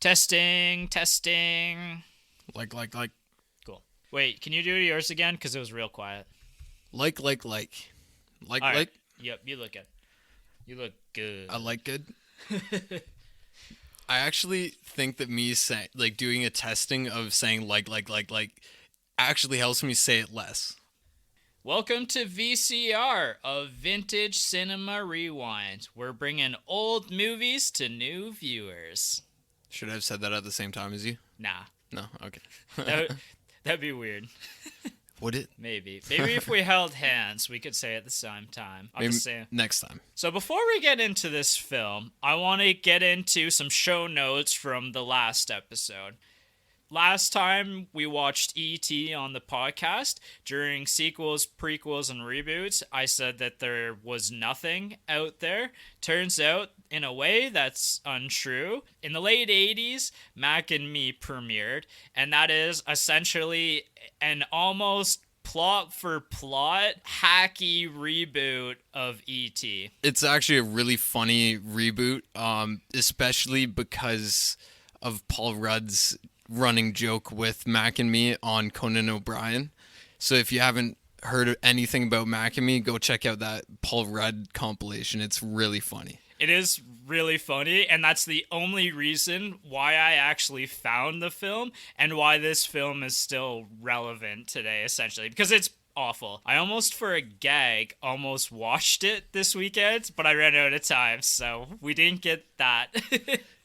Testing, testing. Like. Cool. Wait, can you do yours again? Because it was real quiet. Like. All right. Yep, you look good. You look good. I like good. I actually think that me saying, like, doing a testing of saying like actually helps me say it less. Welcome to VCR, a Vintage Cinema Rewind. We're bringing old movies to new viewers. Should I have said that at the same time as you? Nah. No? Okay. That'd be weird. Would it? Maybe if we held hands, we could say it at the same time. Maybe next time. So before we get into this film, I want to get into some show notes from the last episode. Last time we watched E.T. on the podcast, during sequels, prequels, and reboots, I said that there was nothing out there. Turns out, in a way, that's untrue. In the late 80s, Mac and Me premiered, and that is essentially an almost plot-for-plot, hacky reboot of E.T. It's actually a really funny reboot, especially because of Paul Rudd's running joke with Mac and Me on Conan O'Brien. So if you haven't heard anything about Mac and Me, go check out that Paul Rudd compilation. It's really funny. It is really funny, and that's the only reason why I actually found the film and why this film is still relevant today, essentially, because it's awful. I almost, for a gag, almost watched it this weekend, but I ran out of time, so we didn't get that.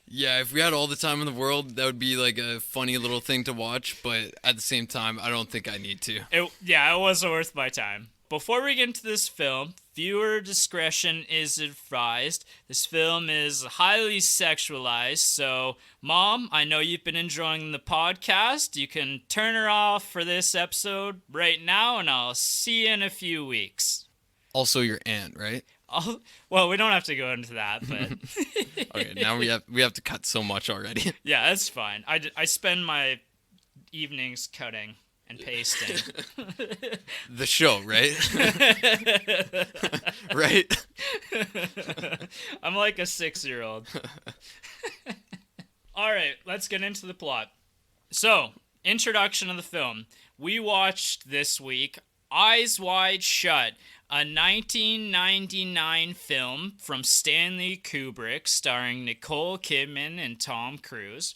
Yeah, if we had all the time in the world, that would be like a funny little thing to watch, but at the same time, I don't think I need to. It wasn't worth my time. Before we get into this film, viewer discretion is advised. This film is highly sexualized, so Mom, I know you've been enjoying the podcast. You can turn her off for this episode right now, and I'll see you in a few weeks. Also your aunt, right? Well, we don't have to go into that, but... Okay, now we have to cut so much already. Yeah, that's fine. I spend my evenings cutting and pasting. The show, right? Right? I'm like a 6-year-old. All right, let's get into the plot. So, introduction of the film. We watched this week Eyes Wide Shut, a 1999 film from Stanley Kubrick starring Nicole Kidman and Tom Cruise.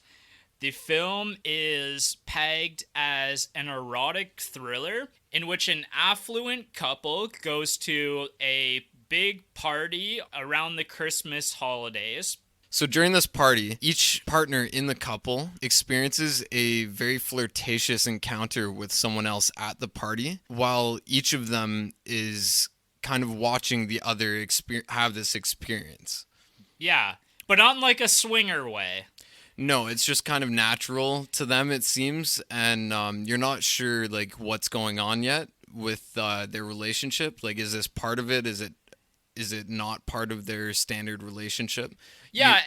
The film is pegged as an erotic thriller in which an affluent couple goes to a big party around the Christmas holidays. So during this party, each partner in the couple experiences a very flirtatious encounter with someone else at the party, while each of them is kind of watching the other have this experience. Yeah, but not in like a swinger way. No, it's just kind of natural to them, it seems, and you're not sure like what's going on yet with their relationship. Like, is this part of it? Is it not part of their standard relationship? Yeah,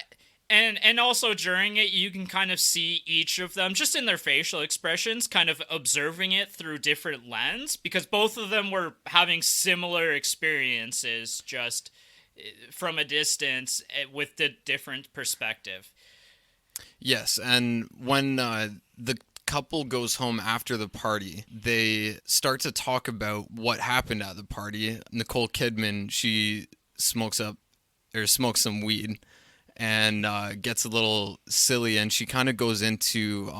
and also during it, you can kind of see each of them, just in their facial expressions, kind of observing it through different lens, because both of them were having similar experiences, just from a distance, with the different perspective. Yes, and when the couple goes home after the party, they start to talk about what happened at the party. Nicole Kidman, she smokes some weed and gets a little silly, and she kind of goes into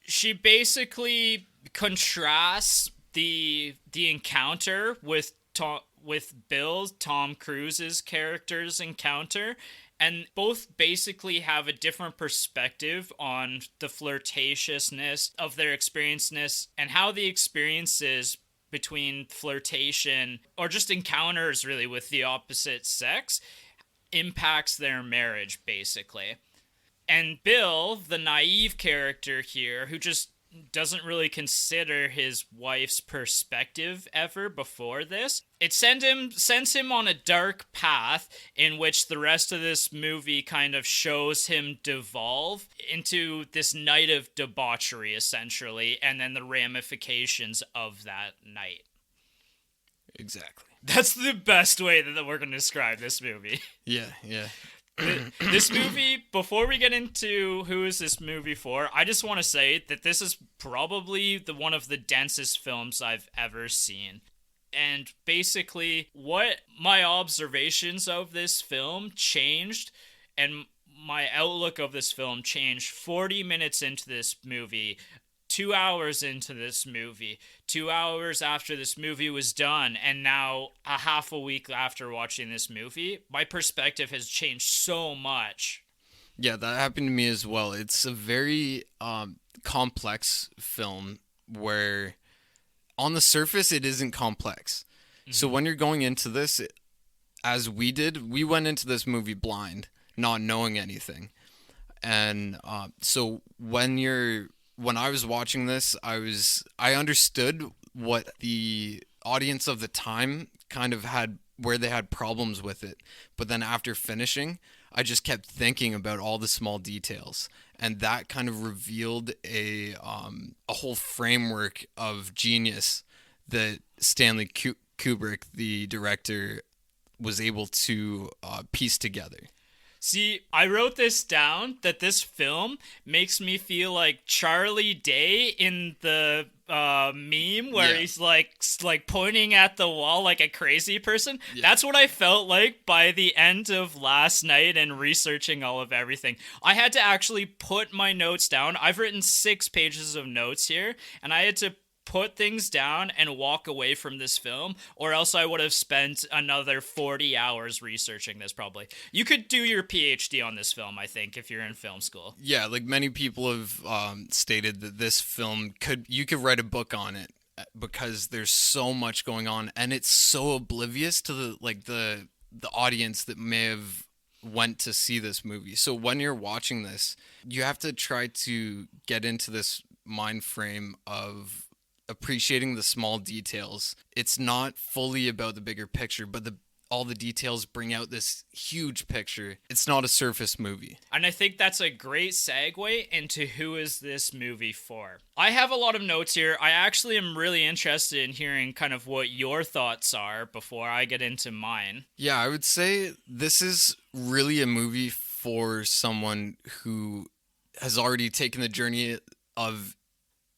she basically contrasts the encounter with Tom Cruise's character's encounter, and both basically have a different perspective on the flirtatiousness of their experiences and how the experiences between flirtation or just encounters really with the opposite sex impacts their marriage, basically. And Bill, the naive character here, who just doesn't really consider his wife's perspective ever before this, it sends him on a dark path in which the rest of this movie kind of shows him devolve into this night of debauchery, essentially, and then the ramifications of that night. Exactly. That's the best way that we're going to describe this movie. Yeah, yeah. This movie, before we get into who is this movie for, I just want to say that this is probably the one of the densest films I've ever seen. And basically, what my observations of this film changed, and my outlook of this film changed 40 minutes into this movie, 2 hours into this movie, 2 hours after this movie was done, and now a half a week after watching this movie. My perspective has changed so much. Yeah, that happened to me as well. It's a very complex film where on the surface it isn't complex. So when you're going into this, as we did, we went into this movie blind, not knowing anything. And so when I was watching this, I understood what the audience of the time kind of had, where they had problems with it. But then after finishing, I just kept thinking about all the small details, and that kind of revealed a whole framework of genius that Stanley Kubrick, the director, was able to piece together. See, I wrote this down that this film makes me feel like Charlie Day in the meme where Yeah. he's like pointing at the wall like a crazy person. Yeah. That's what I felt like by the end of last night and researching all of everything. I had to actually put my notes down. I've written 6 pages of notes here, and I had to put things down and walk away from this film, or else I would have spent another 40 hours researching this probably. You could do your PhD on this film, I think, if you're in film school. Yeah, like many people have stated that this film you could write a book on it because there's so much going on, and it's so oblivious to the audience that may have went to see this movie. So when you're watching this, you have to try to get into this mind frame of appreciating the small details. It's not fully about the bigger picture, but all the details bring out this huge picture. It's not a surface movie. And I think that's a great segue into who is this movie for. I have a lot of notes here. I actually am really interested in hearing kind of what your thoughts are before I get into mine. Yeah, I would say this is really a movie for someone who has already taken the journey of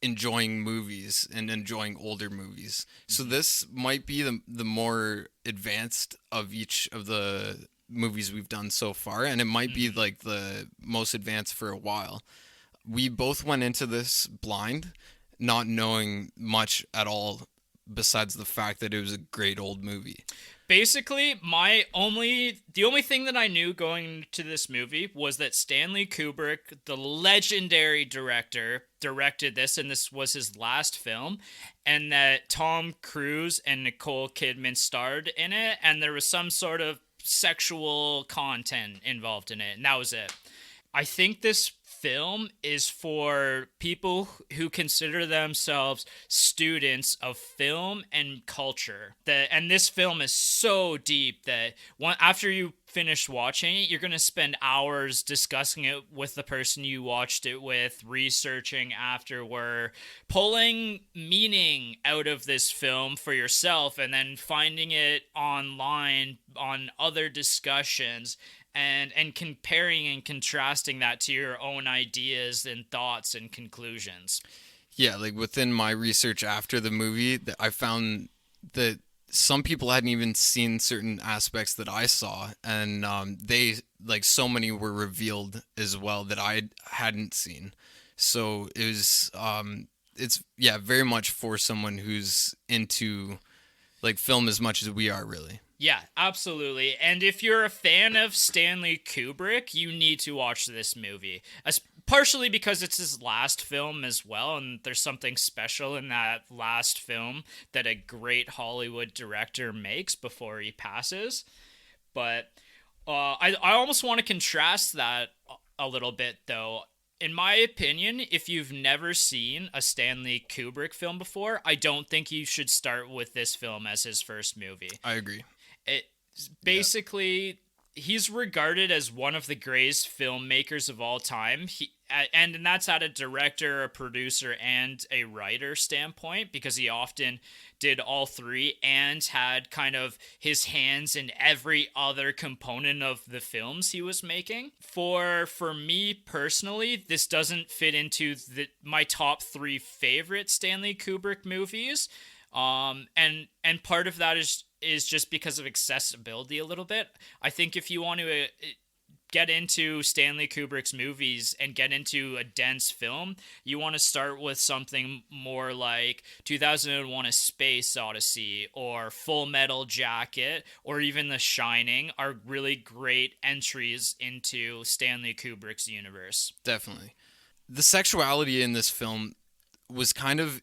enjoying movies and enjoying older movies. So this might be the more advanced of each of the movies we've done so far, and it might be like the most advanced for a while. We both went into this blind, not knowing much at all besides the fact that it was a great old movie. Basically, the only thing that I knew going to this movie was that Stanley Kubrick, the legendary director, directed this, and this was his last film, and that Tom Cruise and Nicole Kidman starred in it, and there was some sort of sexual content involved in it, and that was it. I think this film is for people who consider themselves students of film and culture. And this film is so deep that after you finish watching it, you're going to spend hours discussing it with the person you watched it with, researching afterward, pulling meaning out of this film for yourself, and then finding it online on other discussions, and comparing and contrasting that to your own ideas and thoughts and conclusions. Yeah, like within my research after the movie, I found that some people hadn't even seen certain aspects that I saw, and they, like, so many were revealed as well that I hadn't seen. So it was it's very much for someone who's into like film as much as we are, really. Yeah, absolutely. And if you're a fan of Stanley Kubrick, you need to watch this movie. Partially because it's his last film as well, and there's something special in that last film that a great Hollywood director makes before he passes. But I almost want to contrast that a little bit, though. In my opinion, if you've never seen a Stanley Kubrick film before, I don't think you should start with this film as his first movie. I agree. It basically, he's regarded as one of the greatest filmmakers of all time. And that's at a director, a producer, and a writer standpoint, because he often did all three and had kind of his hands in every other component of the films he was making. For me personally, this doesn't fit into my top three favorite Stanley Kubrick movies. And part of that is just because of accessibility a little bit. I think if you want to get into Stanley Kubrick's movies and get into a dense film, you want to start with something more like 2001: A Space Odyssey or Full Metal Jacket or even The Shining are really great entries into Stanley Kubrick's universe. Definitely. The sexuality in this film was kind of...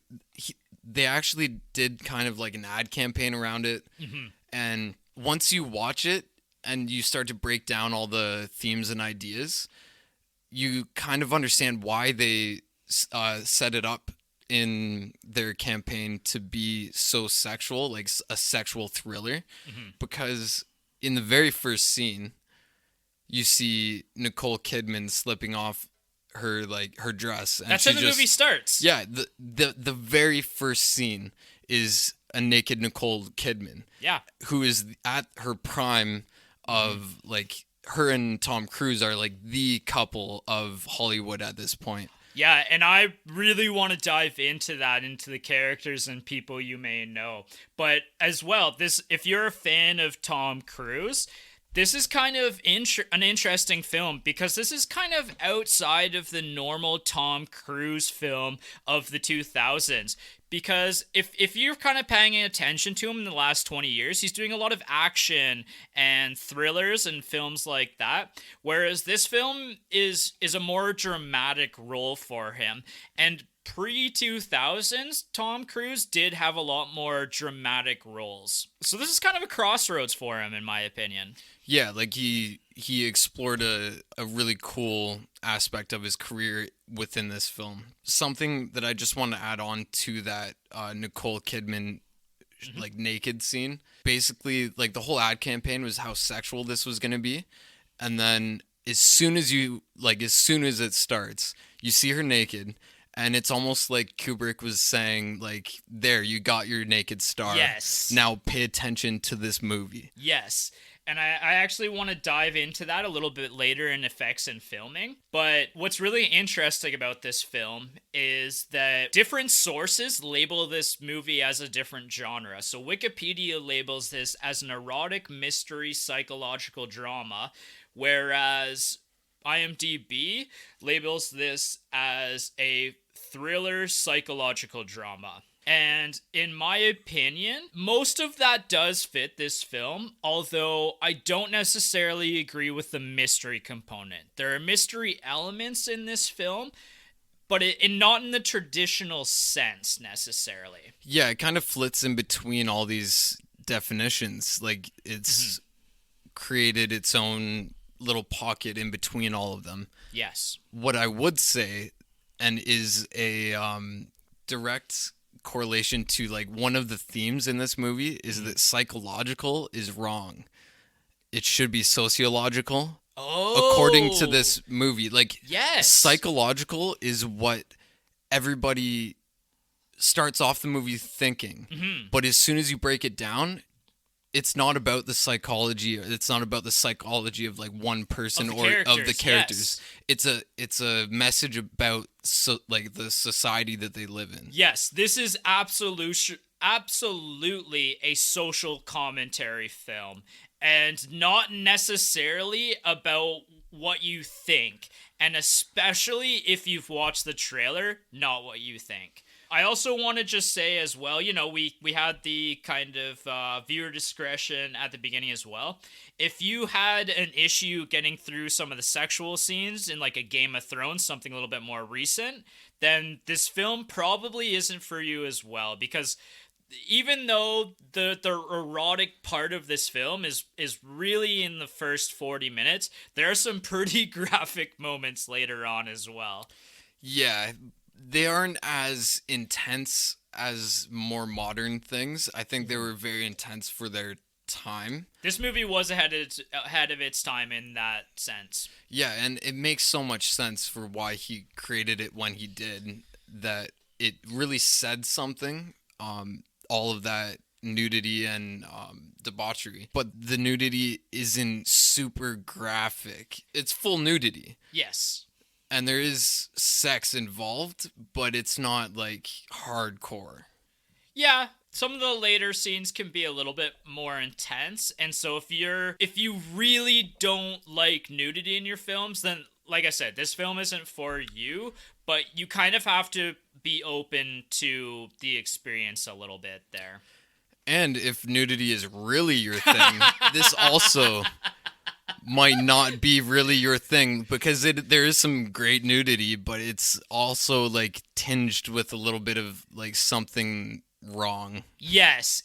they actually did kind of like an ad campaign around it. Mm-hmm. And once you watch it, and you start to break down all the themes and ideas, you kind of understand why they set it up in their campaign to be so sexual, like a sexual thriller. Mm-hmm. Because in the very first scene, you see Nicole Kidman slipping off her dress. And that's how the movie starts. Yeah, the very first scene is a naked Nicole Kidman. Yeah. Who is at her prime of, like, her and Tom Cruise are like the couple of Hollywood at this point. Yeah, and I really want to dive into the characters and people you may know. But as well, if you're a fan of Tom Cruise, this is kind of an interesting film, because this is kind of outside of the normal Tom Cruise film of the 2000s. Because if you're kind of paying attention to him in the last 20 years, he's doing a lot of action and thrillers and films like that. Whereas this film is a more dramatic role for him. And pre-2000s, Tom Cruise did have a lot more dramatic roles. So this is kind of a crossroads for him, in my opinion. Yeah, like he explored a really cool aspect of his career within this film. Something that I just want to add on to that Nicole Kidman like naked scene. Basically, like, the whole ad campaign was how sexual this was going to be. And then as soon as it starts, you see her naked. And it's almost like Kubrick was saying, like, there, you got your naked star. Yes. Now pay attention to this movie. Yes. And I actually want to dive into that a little bit later in effects and filming. But what's really interesting about this film is that different sources label this movie as a different genre. So Wikipedia labels this as an erotic mystery psychological drama, whereas IMDb labels this as a thriller psychological drama. And in my opinion, most of that does fit this film, although I don't necessarily agree with the mystery component. There are mystery elements in this film, but not in the traditional sense necessarily. Yeah, it kind of flits in between all these definitions. Like, it's created its own little pocket in between all of them. Yes. What I would say, and is a direct correlation to, like, one of the themes in this movie, is that psychological is wrong. It should be sociological. Oh, according to this movie. Like, yes, psychological is what everybody starts off the movie thinking. Mm-hmm. But as soon as you break it down, it's not about the psychology. It's not about the psychology of, like, one person or of the characters. Yes. It's a message about like the society that they live in. Yes, this is absolutely a social commentary film, and not necessarily about what you think, and especially if you've watched the trailer, not what you think. I also want to just say as well, you know, we had the kind of viewer discretion at the beginning as well. If you had an issue getting through some of the sexual scenes in, like, a Game of Thrones, something a little bit more recent, then this film probably isn't for you as well, because even though the erotic part of this film is really in the first 40 minutes, there are some pretty graphic moments later on as well. Yeah, they aren't as intense as more modern things. I think they were very intense for their time. This movie was ahead of its time in that sense. Yeah, and it makes so much sense for why he created it when he did, that it really said something. All of that nudity and debauchery, but the nudity isn't super graphic. It's full nudity. Yes. And there is sex involved, but it's not like hardcore. Yeah, some of the later scenes can be a little bit more intense, and so if you really don't like nudity in your films, then like I said, this film isn't for you, but you kind of have to be open to the experience a little bit there. And if nudity is really your thing, this also might not be really your thing, because there is some great nudity, but it's also like tinged with a little bit of like something wrong. Yes,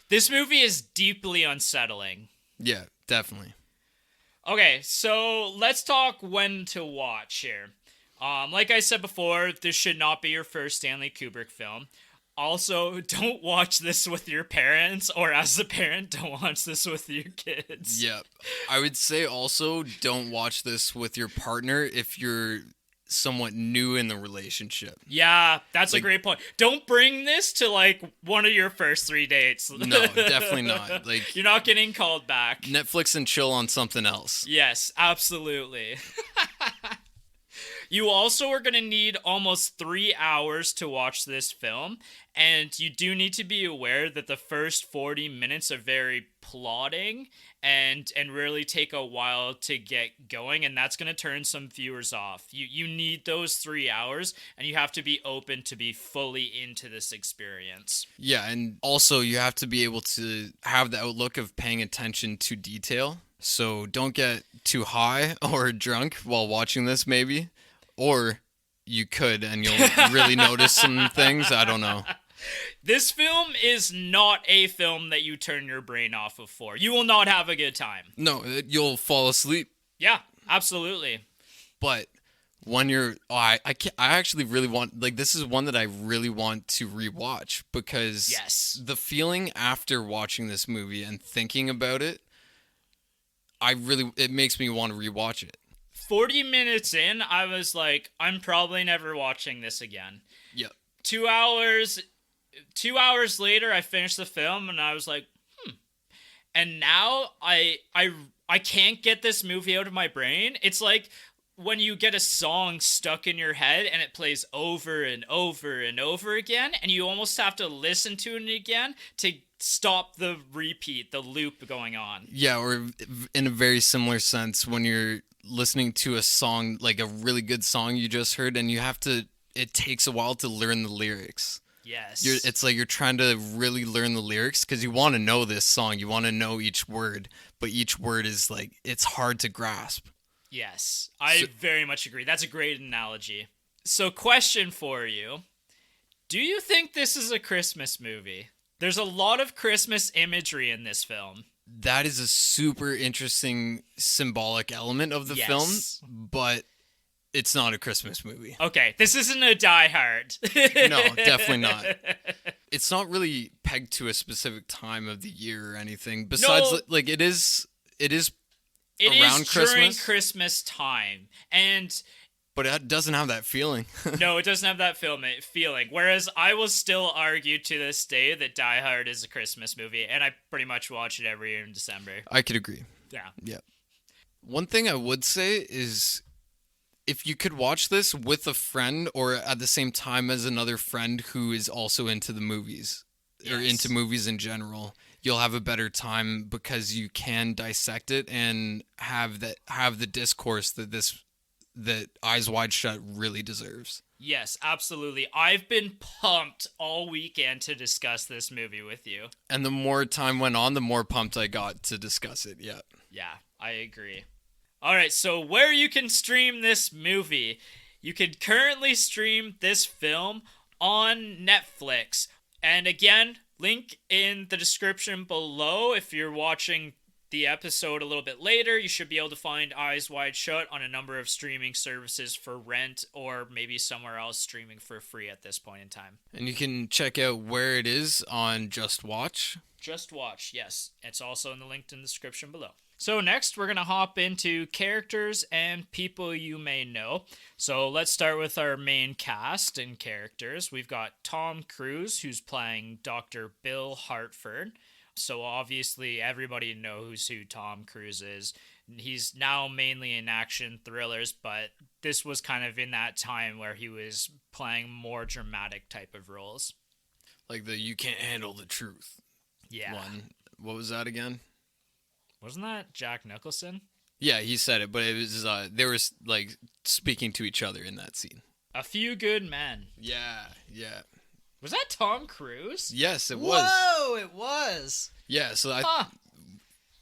this movie is deeply unsettling. Yeah, definitely. Okay, so let's talk when to watch here. Like I said before, this should not be your first Stanley Kubrick film. Also, don't watch this with your parents, or as a parent, don't watch this with your kids. Yep. I would say also don't watch this with your partner if you're somewhat new in the relationship. Yeah, that's a great point. Don't bring this to like one of your first 3 dates. No, definitely not. Like, you're not getting called back. Netflix and chill on something else. Yes, absolutely. You also are going to need almost 3 hours to watch this film, and you do need to be aware that the first 40 minutes are very plotting and really take a while to get going, and that's going to turn some viewers off. You need those 3 hours, and you have to be open to be fully into this experience. Yeah, and also you have to be able to have the outlook of paying attention to detail. So don't get too high or drunk while watching this, maybe. Or you could, and you'll really notice some things. I don't know. This film is not a film that you turn your brain off of for. You will not have a good time. No, you'll fall asleep. Yeah, absolutely. But when you're... I actually really want... Like, this is one that I really want to rewatch, because yes, the feeling after watching this movie and thinking about it, it makes me want to rewatch it. 40 minutes in, I was like, I'm probably never watching this again. Yep. 2 hours later, I finished the film, and I was like, And now I can't get this movie out of my brain. It's like when you get a song stuck in your head and it plays over and over and over again, and you almost have to listen to it again to stop the repeat, the loop going on. Yeah, or in a very similar sense, when you're listening to a song, like a really good song you just heard, and it takes a while to learn the lyrics. Yes. It's like you're trying to really learn the lyrics because you want to know this song. You want to know each word, but each word is like, it's hard to grasp. Yes, I very much agree. That's a great analogy. So, question for you. Do you think this is a Christmas movie? There's a lot of Christmas imagery in this film. That is a super interesting symbolic element of the film, but it's not a Christmas movie. Okay, this isn't a Die Hard. No, definitely not. It's not really pegged to a specific time of the year or anything. Besides, like, it is around Christmas. During Christmas time, but it doesn't have that feeling. No, it doesn't have that feeling. Whereas I will still argue to this day that Die Hard is a Christmas movie, and I pretty much watch it every year in December. I could agree. Yeah. One thing I would say is, if you could watch this with a friend or at the same time as another friend who is also into the movies, or into movies in general, you'll have a better time because you can dissect it and have the discourse that Eyes Wide Shut really deserves. Yes, absolutely. I've been pumped all weekend to discuss this movie with you. And the more time went on, the more pumped I got to discuss it. Yeah. Yeah, I agree. All right, so where you can stream this movie. You can currently stream this film on Netflix. And again, link in the description below if you're watching the episode a little bit later, you should be able to find Eyes Wide Shut on a number of streaming services for rent, or maybe somewhere else streaming for free at this point in time. And you can check out where it is on Just Watch. Just Watch, yes. It's also in the link in the description below. So next, we're going to hop into characters and people you may know. So let's start with our main cast and characters. We've got Tom Cruise, who's playing Dr. Bill Hartford. So obviously everybody knows who Tom Cruise is. He's now mainly in action thrillers, but this was kind of in that time where he was playing more dramatic type of roles. Like the You Can't Handle the Truth one. What was that again? Wasn't that Jack Nicholson? Yeah, he said it, but it was they were like speaking to each other in that scene. A Few Good Men. Yeah. Was that Tom Cruise? Yes, it was. Whoa, it was. Yeah, so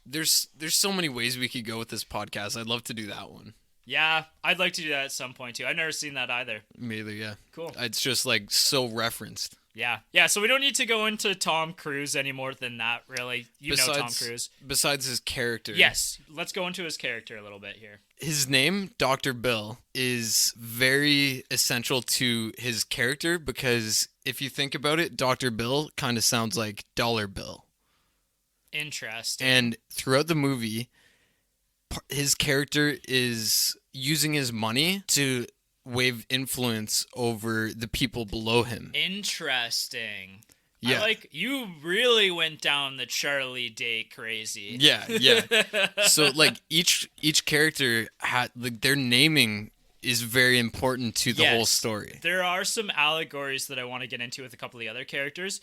there's so many ways we could go with this podcast. I'd love to do that one. Yeah, I'd like to do that at some point too. I've never seen that either. Me either, yeah. Cool. It's just like so referenced. Yeah, so we don't need to go into Tom Cruise any more than that, really. You know Tom Cruise. Besides his character. Yes, let's go into his character a little bit here. His name, Dr. Bill, is very essential to his character because if you think about it, Dr. Bill kind of sounds like Dollar Bill. Interesting. And throughout the movie, his character is using his money to wave influence over the people below him. Interesting. Yeah. You really went down the Charlie Day crazy. Yeah. So like each character had like their naming is very important to the whole story. There are some allegories that I want to get into with a couple of the other characters.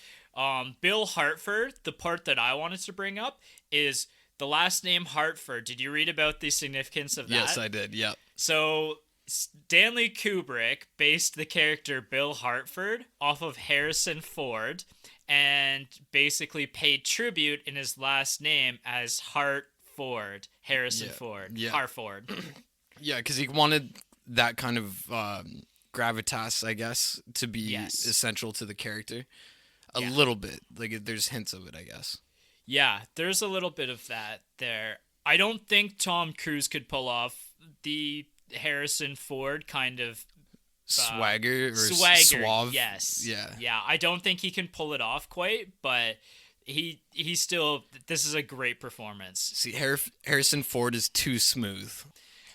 Bill Hartford, the part that I wanted to bring up is the last name Hartford. Did you read about the significance of that? Yes, I did. Yeah. So Stanley Kubrick based the character Bill Hartford off of Harrison Ford and basically paid tribute in his last name as Hartford. Harrison Ford. Yeah. Hartford. Yeah, because he wanted that kind of gravitas, I guess, to be essential to the character. A little bit. Like, there's hints of it, I guess. Yeah, there's a little bit of that there. I don't think Tom Cruise could pull off the Harrison Ford kind of swagger or suave. Yes. Yeah. I don't think he can pull it off quite, but he still. This is a great performance. See, Harrison Ford is too smooth.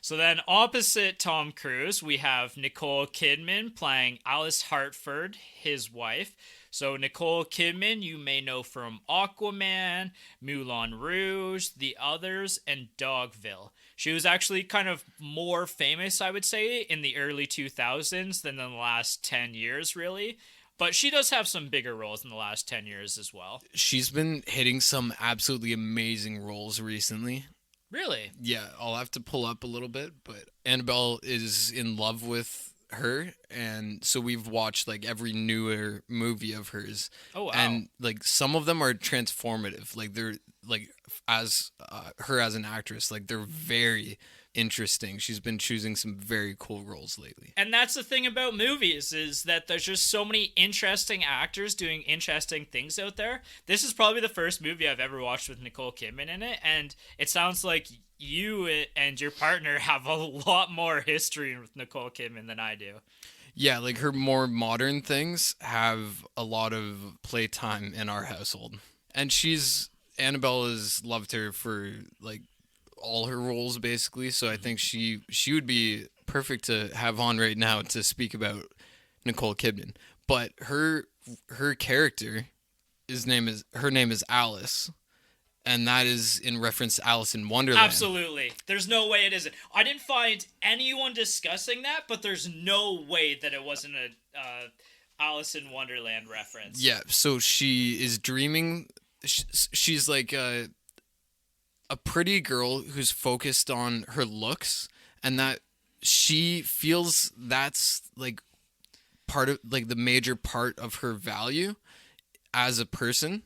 So then, opposite Tom Cruise, we have Nicole Kidman playing Alice Hartford, his wife. So Nicole Kidman, you may know from Aquaman, Moulin Rouge, The Others, and Dogville. She was actually kind of more famous, I would say, in the early 2000s than in the last 10 years, really. But she does have some bigger roles in the last 10 years as well. She's been hitting some absolutely amazing roles recently. Really? Yeah, I'll have to pull up a little bit, but Annabelle is in love with her, and so we've watched like every newer movie of hers. Oh wow. And like some of them are transformative. Like they're like as her as an actress, like they're very interesting. She's been choosing some very cool roles lately. And that's the thing about movies is that there's just so many interesting actors doing interesting things out there. This is probably the first movie I've ever watched with Nicole Kidman in it, and it sounds like you and your partner have a lot more history with Nicole Kidman than I do. Yeah, like her more modern things have a lot of playtime in our household. And Annabelle has loved her for like all her roles basically, so I think she would be perfect to have on right now to speak about Nicole Kidman. But her character, her name is Alice. And that is in reference to Alice in Wonderland. Absolutely. There's no way it isn't. I didn't find anyone discussing that, but there's no way that it wasn't a Alice in Wonderland reference. Yeah, so she is dreaming. She's like a pretty girl who's focused on her looks, and that she feels that's like part of like the major part of her value as a person.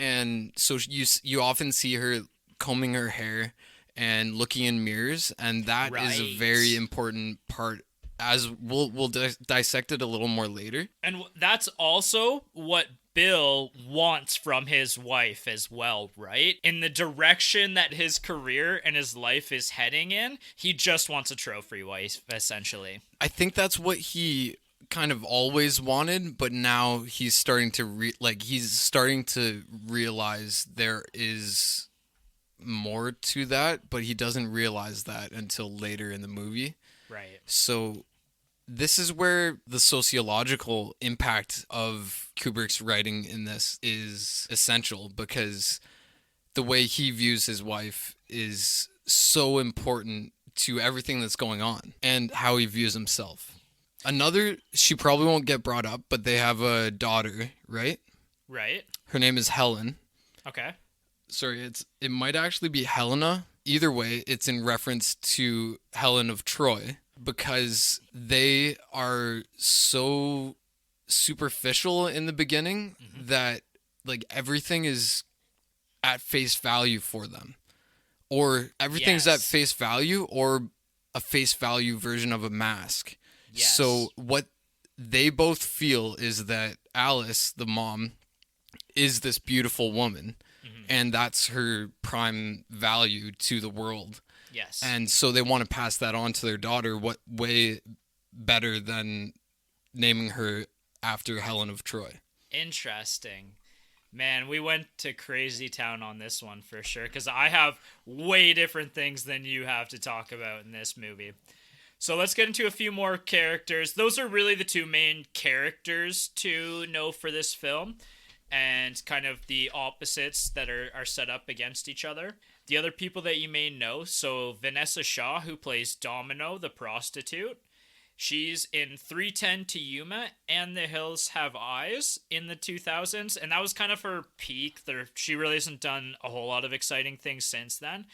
And so you often see her combing her hair and looking in mirrors, and that is a very important part, as we'll dissect it a little more later. And that's also what Bill wants from his wife as well, right? In the direction that his career and his life is heading in, he just wants a trophy wife, essentially. I think that's what he kind of always wanted, but now he's starting to he's starting to realize there is more to that, but he doesn't realize that until later in the movie. Right. So this is where the sociological impact of Kubrick's writing in this is essential, because the way he views his wife is so important to everything that's going on and how he views himself. Another, she probably won't get brought up, but they have a daughter, right? Right. Her name is Helen. Okay. Sorry, it might actually be Helena. Either way, it's in reference to Helen of Troy, because they are so superficial in the beginning that like everything is at face value for them, or everything's at face value, or a face value version of a mask. Yes. So what they both feel is that Alice, the mom, is this beautiful woman, and that's her prime value to the world. Yes. And so they want to pass that on to their daughter. What way better than naming her after Helen of Troy? Interesting. Man, we went to crazy town on this one for sure, because I have way different things than you have to talk about in this movie. So let's get into a few more characters. Those are really the two main characters to know for this film, and kind of the opposites that are set up against each other. The other people that you may know, so Vanessa Shaw, who plays Domino, the prostitute. She's in 3:10 to Yuma and The Hills Have Eyes in the 2000s, and that was kind of her peak. She really hasn't done a whole lot of exciting things since then.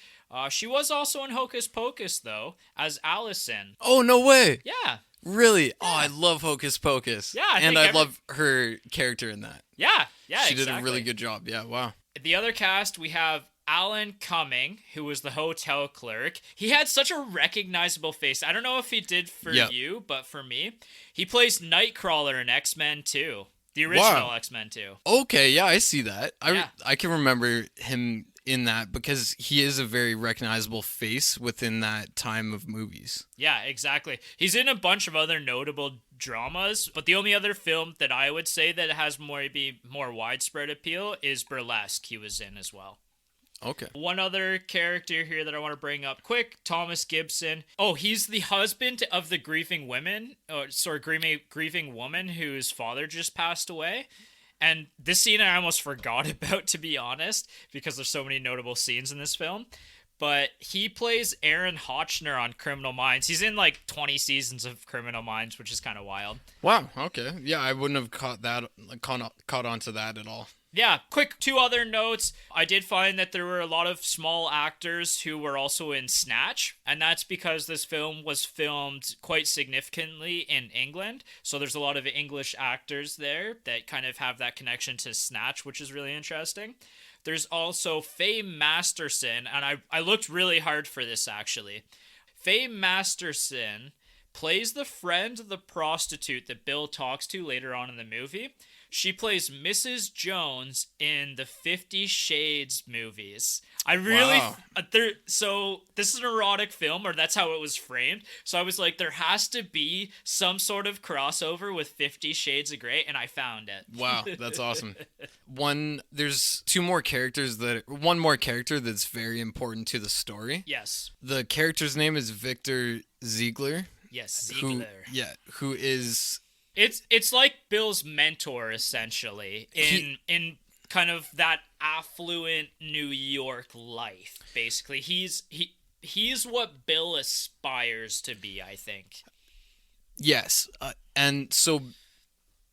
She was also in Hocus Pocus, though, as Allison. Oh, no way. Yeah. Really? Yeah. Oh, I love Hocus Pocus. Yeah, I love her character in that. Yeah, she did a really good job. Yeah, wow. The other cast, we have Alan Cumming, who was the hotel clerk. He had such a recognizable face. I don't know if he did for you, but for me, he plays Nightcrawler in X-Men 2. The original X-Men 2. Okay, yeah, I see that. I can remember him in that because he is a very recognizable face within that time of movies. Yeah, exactly. He's in a bunch of other notable dramas, but the only other film that I would say that has more widespread appeal is Burlesque. He was in as well. Okay. One other character here that I want to bring up quick, Thomas Gibson. Oh, he's the husband of the grieving woman whose father just passed away. And this scene I almost forgot about, to be honest, because there's so many notable scenes in this film. But he plays Aaron Hotchner on Criminal Minds. He's in like 20 seasons of Criminal Minds, which is kind of wild. Wow, okay. Yeah, I wouldn't have caught on to that at all. Yeah, quick two other notes. I did find that there were a lot of small actors who were also in Snatch, and that's because this film was filmed quite significantly in England. So there's a lot of English actors there that kind of have that connection to Snatch, which is really interesting. There's also Faye Masterson, and I looked really hard for this actually. Faye Masterson plays the friend of the prostitute that Bill talks to later on in the movie. She plays Mrs. Jones in the 50 Shades movies. So this is an erotic film, or that's how it was framed. So I was like, there has to be some sort of crossover with 50 Shades of Grey, and I found it. Wow, that's awesome. There's one more character that's very important to the story. Yes. The character's name is Victor Ziegler. Yes, Ziegler. Who is... It's like Bill's mentor, essentially, in kind of that affluent New York life, basically. He's what Bill aspires to be, I think. Yes, and so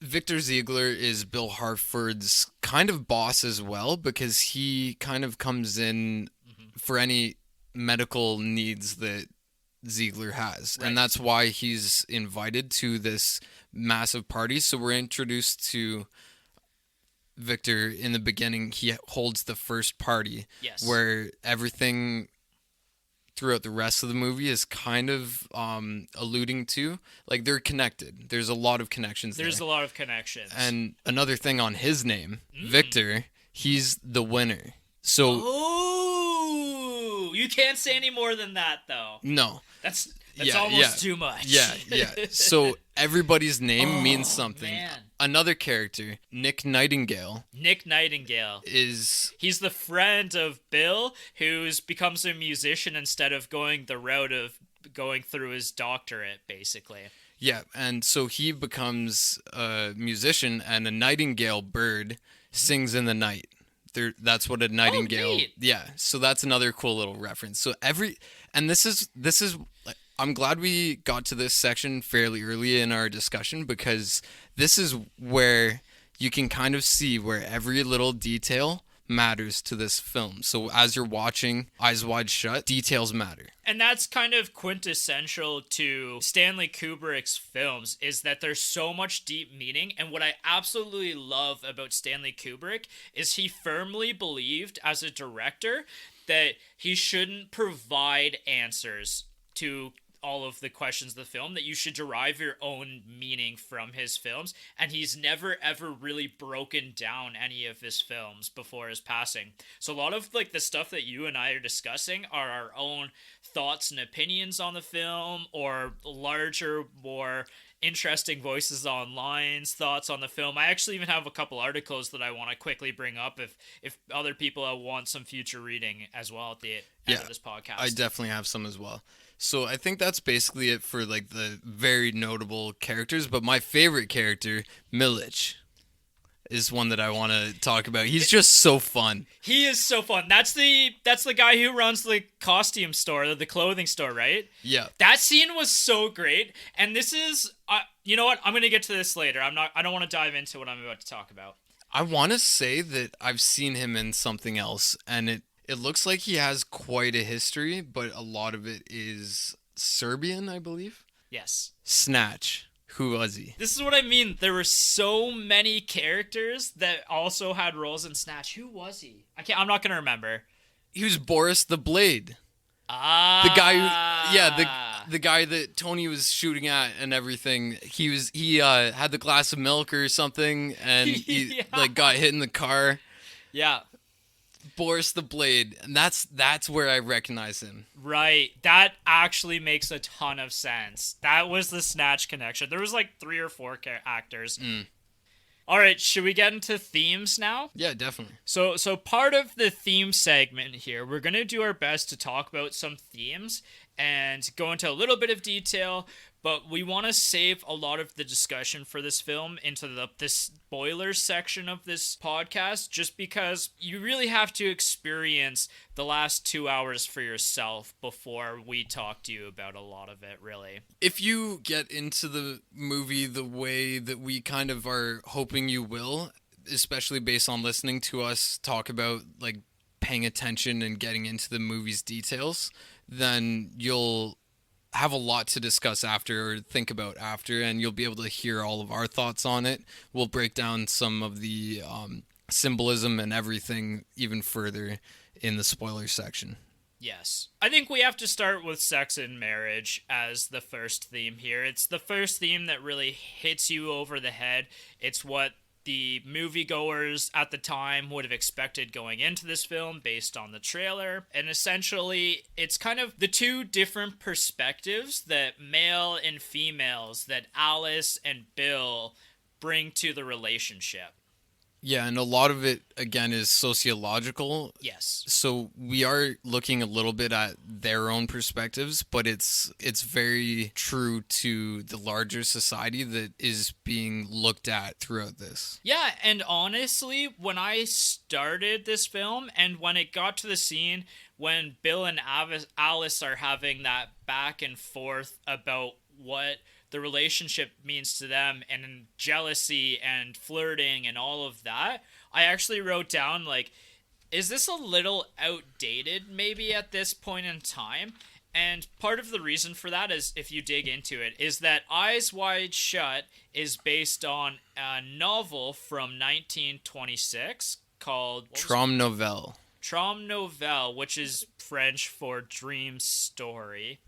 Victor Ziegler is Bill Hartford's kind of boss as well, because he kind of comes in for any medical needs that Ziegler has. Right. And that's why he's invited to this massive party. So we're introduced to Victor in the beginning. He holds the first party. Yes. Where everything throughout the rest of the movie is kind of alluding to. Like, they're connected. There's a lot of connections There's there. a lot of connections. And another thing on his name, Victor, he's the winner. So Oh, you can't say any more than that, though. no. That's Yeah, almost yeah. too much. Yeah. So everybody's name means something. Man. Another character, Nick Nightingale, Nick Nightingale. he's the friend of Bill who's becomes a musician instead of going the route of going through his doctorate, basically. yeah, and so he becomes a musician, and a nightingale bird sings in the night. That's what a nightingale. neat. Yeah, so that's another cool little reference. So this is I'm glad we got to this section fairly early in our discussion, because this is where you can kind of see where every little detail matters to this film. So as you're watching Eyes Wide Shut, details matter. And that's kind of quintessential to Stanley Kubrick's films, is that there's so much deep meaning. And what I absolutely love about Stanley Kubrick is he firmly believed as a director that he shouldn't provide answers to all of the questions of the film, that you should derive your own meaning from his films, and he's never ever really broken down any of his films before his passing. So a lot of like the stuff that you and I are discussing are our own thoughts and opinions on the film, or larger, more interesting voices online's thoughts on the film. I actually even have a couple articles that I want to quickly bring up if other people want some future reading as well at the end of this podcast. I definitely have some as well. So I think that's basically it for like the very notable characters. But my favorite character, Milich, is one that I want to talk about. He's just so fun. He is so fun. That's the guy who runs the costume store, the clothing store, right? Yeah. That scene was so great. And this is, you know what? I'm going to get to this later. I don't want to dive into what I'm about to talk about. I want to say that I've seen him in something else, and it looks like he has quite a history, but a lot of it is Serbian, I believe. Yes. Snatch. Who was he? This is what I mean. There were so many characters that also had roles in Snatch. Who was he? I'm not going to remember. He was Boris the Blade. Ah. The guy who, the guy that Tony was shooting at and everything. He had the glass of milk or something, and he Yeah. like got hit in the car. Yeah. Boris the Blade, and that's where I recognize him. Right. That actually makes a ton of sense. That was the Snatch connection. There was like 3 or 4 actors. All right, should we get into themes now? Yeah, definitely. So part of the theme segment here, we're going to do our best to talk about some themes and go into a little bit of detail, but we want to save a lot of the discussion for this film into the spoilers section of this podcast, just because you really have to experience the last 2 hours for yourself before we talk to you about a lot of it, really. If you get into the movie the way that we kind of are hoping you will, especially based on listening to us talk about like paying attention and getting into the movie's details, then you'll have a lot to discuss after or think about after, and you'll be able to hear all of our thoughts on it. We'll break down some of the symbolism and everything even further in the spoiler section. Yes. I think we have to start with sex and marriage as the first theme here. It's the first theme that really hits you over the head. It's what the moviegoers at the time would have expected going into this film based on the trailer. And essentially, it's kind of the two different perspectives that male and females that Alice and Bill bring to the relationship. Yeah, and a lot of it, again, is sociological. Yes. So we are looking a little bit at their own perspectives, but it's very true to the larger society that is being looked at throughout this. Yeah, and honestly, when I started this film and when it got to the scene when Bill and Alice are having that back and forth about what the relationship means to them and jealousy and flirting and all of that, I actually wrote down, like, is this a little outdated maybe at this point in time? And part of the reason for that is, if you dig into it, is that Eyes Wide Shut is based on a novel from 1926 called Trom Novelle. Trom Nouvelle, which is French for dream story.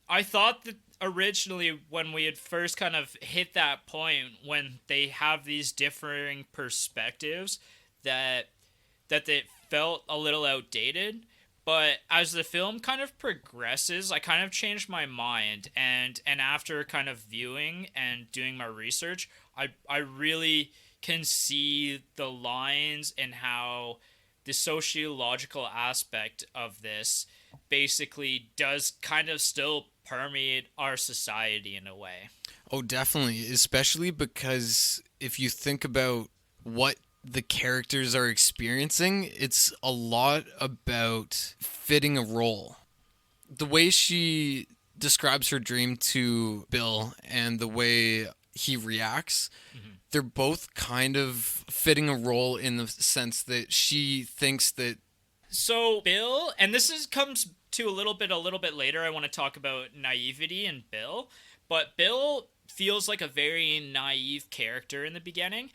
I thought that originally when we had first kind of hit that point when they have these differing perspectives that it felt a little outdated. But as the film kind of progresses, I kind of changed my mind, and after kind of viewing and doing my research, I really can see the lines and how the sociological aspect of this basically does kind of still permeate our society in a way. Oh, definitely. Especially because if you think about what the characters are experiencing, it's a lot about fitting a role. The way she describes her dream to Bill and the way he reacts, they're both kind of fitting a role in the sense that she thinks that. So Bill, and this is comes to a little bit later. I want to talk about naivety in Bill, but Bill feels like a very naive character in the beginning,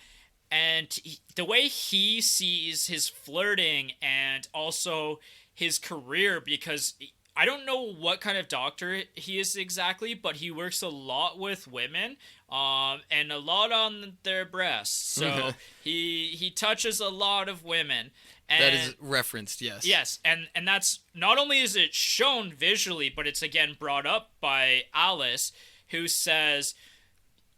and the way he sees his flirting and also his career, because I don't know what kind of doctor he is exactly, but he works a lot with women, and a lot on their breasts. So he touches a lot of women. And that is referenced, yes. Yes, and that's not only is it shown visually, but it's again brought up by Alice, who says,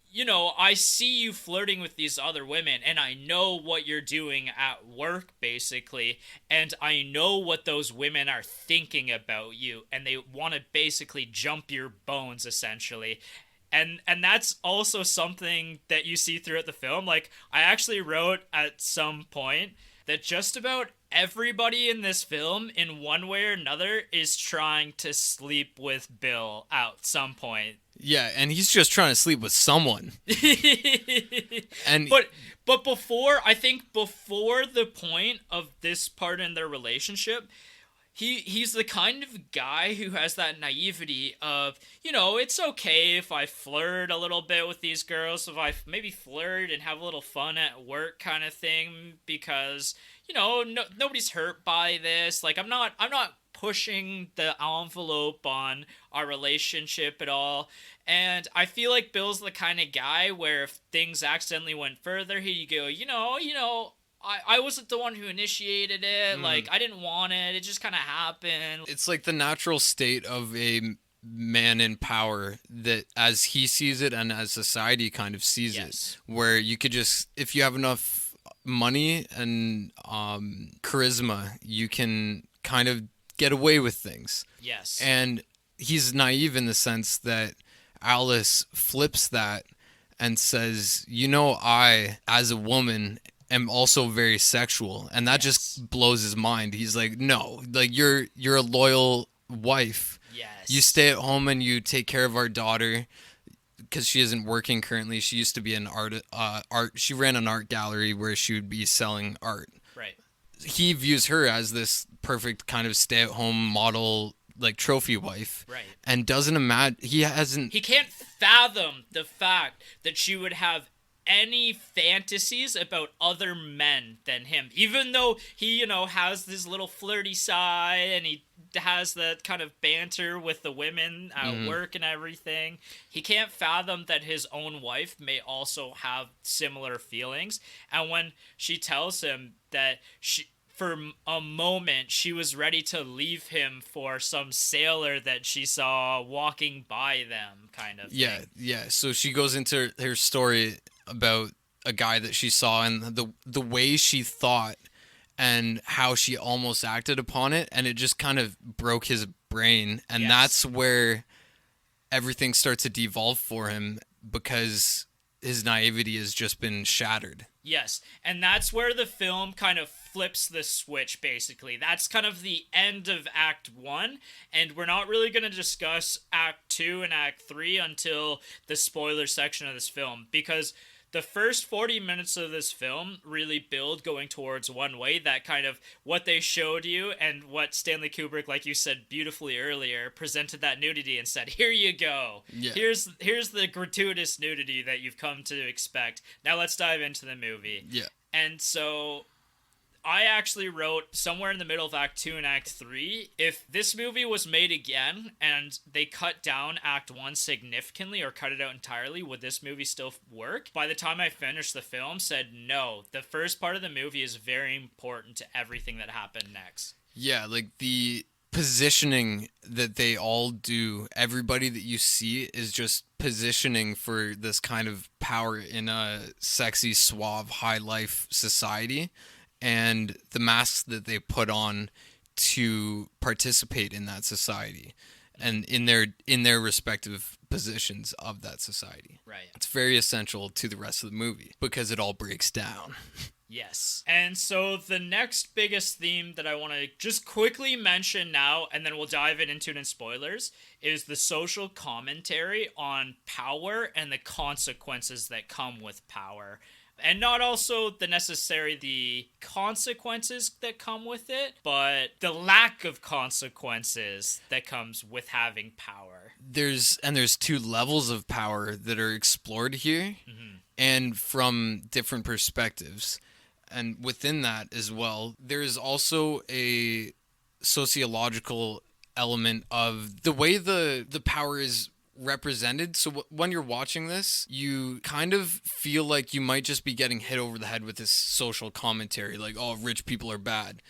you know, I see you flirting with these other women, and I know what you're doing at work, basically, and I know what those women are thinking about you, and they want to basically jump your bones, essentially. And that's also something that you see throughout the film. Like, I actually wrote at some point that just about everybody in this film, in one way or another, is trying to sleep with Bill at some point. Yeah, and he's just trying to sleep with someone. And but before the point of this part in their relationship, he's the kind of guy who has that naivety of, you know, it's okay if I flirt a little bit with these girls, if I maybe flirt and have a little fun at work kind of thing, because, you know, nobody's hurt by this. Like, I'm not pushing the envelope on our relationship at all. And I feel like Bill's the kind of guy where if things accidentally went further, he'd go, you know, I wasn't the one who initiated it. Like, I didn't want it. It just kind of happened. It's like the natural state of a man in power that as he sees it and as society kind of sees it, where you could just, if you have enough money and charisma, you can kind of get away with things. Yes. And he's naive in the sense that Alice flips that and says, you know, I, as a woman, am also very sexual. And that just blows his mind. He's like, no, like you're a loyal wife. Yes. You stay at home and you take care of our daughter because she isn't working currently. She used to be an art. She ran an art gallery where she would be selling art. Right. He views her as this perfect kind of stay-at-home model, like trophy wife. Right. And doesn't imagine, he can't fathom the fact that she would have any fantasies about other men than him, even though he, you know, has this little flirty side and he has that kind of banter with the women at work and everything. He can't fathom that his own wife may also have similar feelings. And when she tells him that for a moment, she was ready to leave him for some sailor that she saw walking by them, kind of thing. Yeah. So she goes into her story about a guy that she saw and the way she thought and how she almost acted upon it, and it just kind of broke his brain. And that's where everything starts to devolve for him, because his naivety has just been shattered. Yes, and that's where the film kind of flips the switch, basically. That's kind of the end of Act 1, and we're not really going to discuss Act 2 and Act 3 until the spoiler section of this film, because the first 40 minutes of this film really build going towards one way, that kind of what they showed you and what Stanley Kubrick, like you said beautifully earlier, presented that nudity and said, here you go. Yeah. Here's the gratuitous nudity that you've come to expect. Now let's dive into the movie. Yeah. And so I actually wrote somewhere in the middle of Act 2 and Act 3, if this movie was made again and they cut down Act 1 significantly or cut it out entirely, would this movie still work? By the time I finished the film, said no. The first part of the movie is very important to everything that happened next. Yeah, like the positioning that they all do, everybody that you see is just positioning for this kind of power in a sexy, suave, high life society, and the masks that they put on to participate in that society and in their respective positions of that society. Right. It's very essential to the rest of the movie because it all breaks down. Yes. And so the next biggest theme that I want to just quickly mention now, and then we'll dive into it in spoilers, is the social commentary on power and the consequences that come with power. And not also the consequences that come with it, but the lack of consequences that comes with having power. There's two levels of power that are explored here, and from different perspectives. And within that as well, there is also a sociological element of the way the power is represented. So when you're watching this, you kind of feel like you might just be getting hit over the head with this social commentary, like, oh, rich people are bad.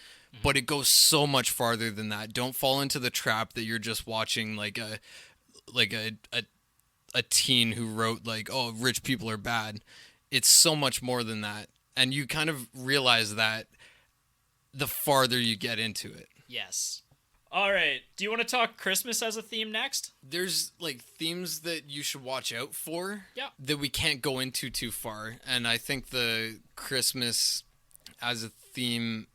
But it goes so much farther than that. Don't fall into the trap that you're just watching like a teen who wrote like, oh, rich people are bad. It's so much more than that. And you kind of realize that the farther you get into it. Yes. All right. Do you want to talk Christmas as a theme next? There's like themes that you should watch out for. Yeah. That we can't go into too far. And I think the Christmas as a theme,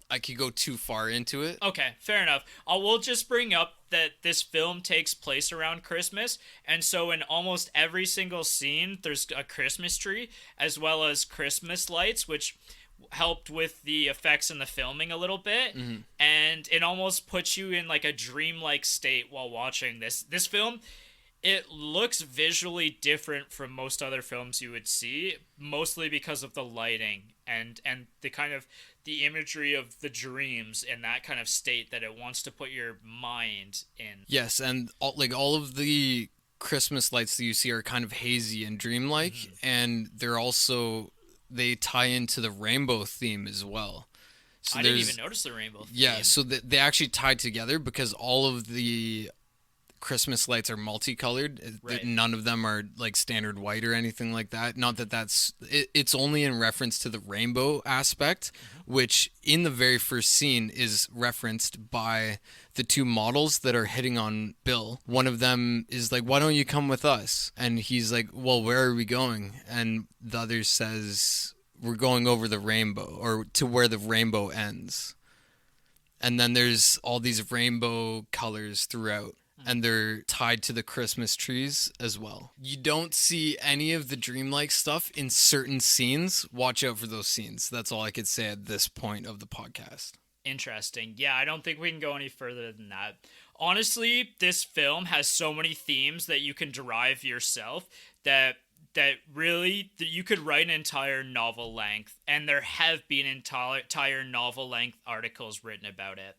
I could go too far into it. Okay, fair enough. I will just bring up that this film takes place around Christmas, and so in almost every single scene, there's a Christmas tree, as well as Christmas lights, which helped with the effects and the filming a little bit, and it almost puts you in like a dreamlike state while watching this. This film, it looks visually different from most other films you would see, mostly because of the lighting and the kind of the imagery of the dreams and that kind of state that it wants to put your mind in. Yes, and all of the Christmas lights that you see are kind of hazy and dreamlike, and they tie into the rainbow theme as well. So I didn't even notice the rainbow theme. Yeah, so they actually tie together because all of the Christmas lights are multicolored. Right. None of them are like standard white or anything like that. Not that it's only in reference to the rainbow aspect, which in the very first scene is referenced by the two models that are hitting on Bill. One of them is like, why don't you come with us? And he's like, well, where are we going? And the other says, we're going over the rainbow, or to where the rainbow ends. And then there's all these rainbow colors throughout. And they're tied to the Christmas trees as well. You don't see any of the dreamlike stuff in certain scenes. Watch out for those scenes. That's all I could say at this point of the podcast. Interesting. Yeah, I don't think we can go any further than that. Honestly, this film has so many themes that you can derive yourself that really that you could write an entire novel length, and there have been entire novel length articles written about it.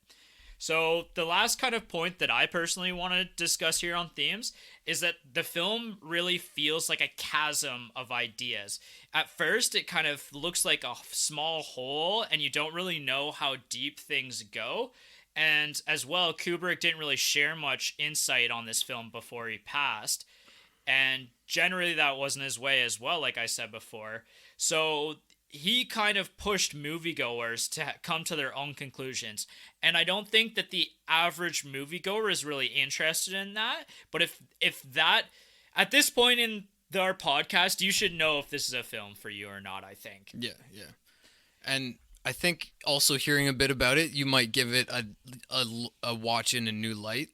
So the last kind of point that I personally want to discuss here on themes is that the film really feels like a chasm of ideas. At first, it kind of looks like a small hole, and you don't really know how deep things go. And as well, Kubrick didn't really share much insight on this film before he passed. And generally, that wasn't his way as well, like I said before. So he kind of pushed moviegoers to come to their own conclusions. And I don't think that the average moviegoer is really interested in that. But if that, at this point in our podcast, you should know if this is a film for you or not, I think. Yeah. And I think also hearing a bit about it, you might give it a watch in a new light.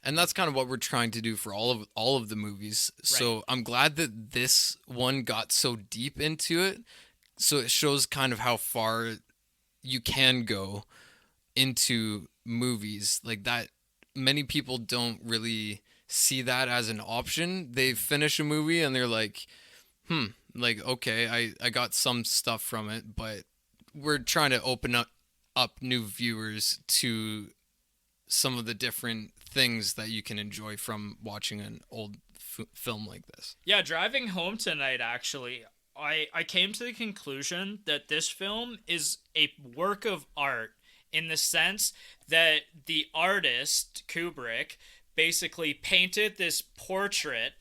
And that's kind of what we're trying to do for all of the movies. Right. So I'm glad that this one got so deep into it. So it shows kind of how far you can go into movies like that. Many people don't really see that as an option. They finish a movie and they're like, like, okay, I got some stuff from it, but we're trying to open up new viewers to some of the different things that you can enjoy from watching an old film like this. Yeah, driving home tonight, actually, I came to the conclusion that this film is a work of art in the sense that the artist, Kubrick, basically painted this portrait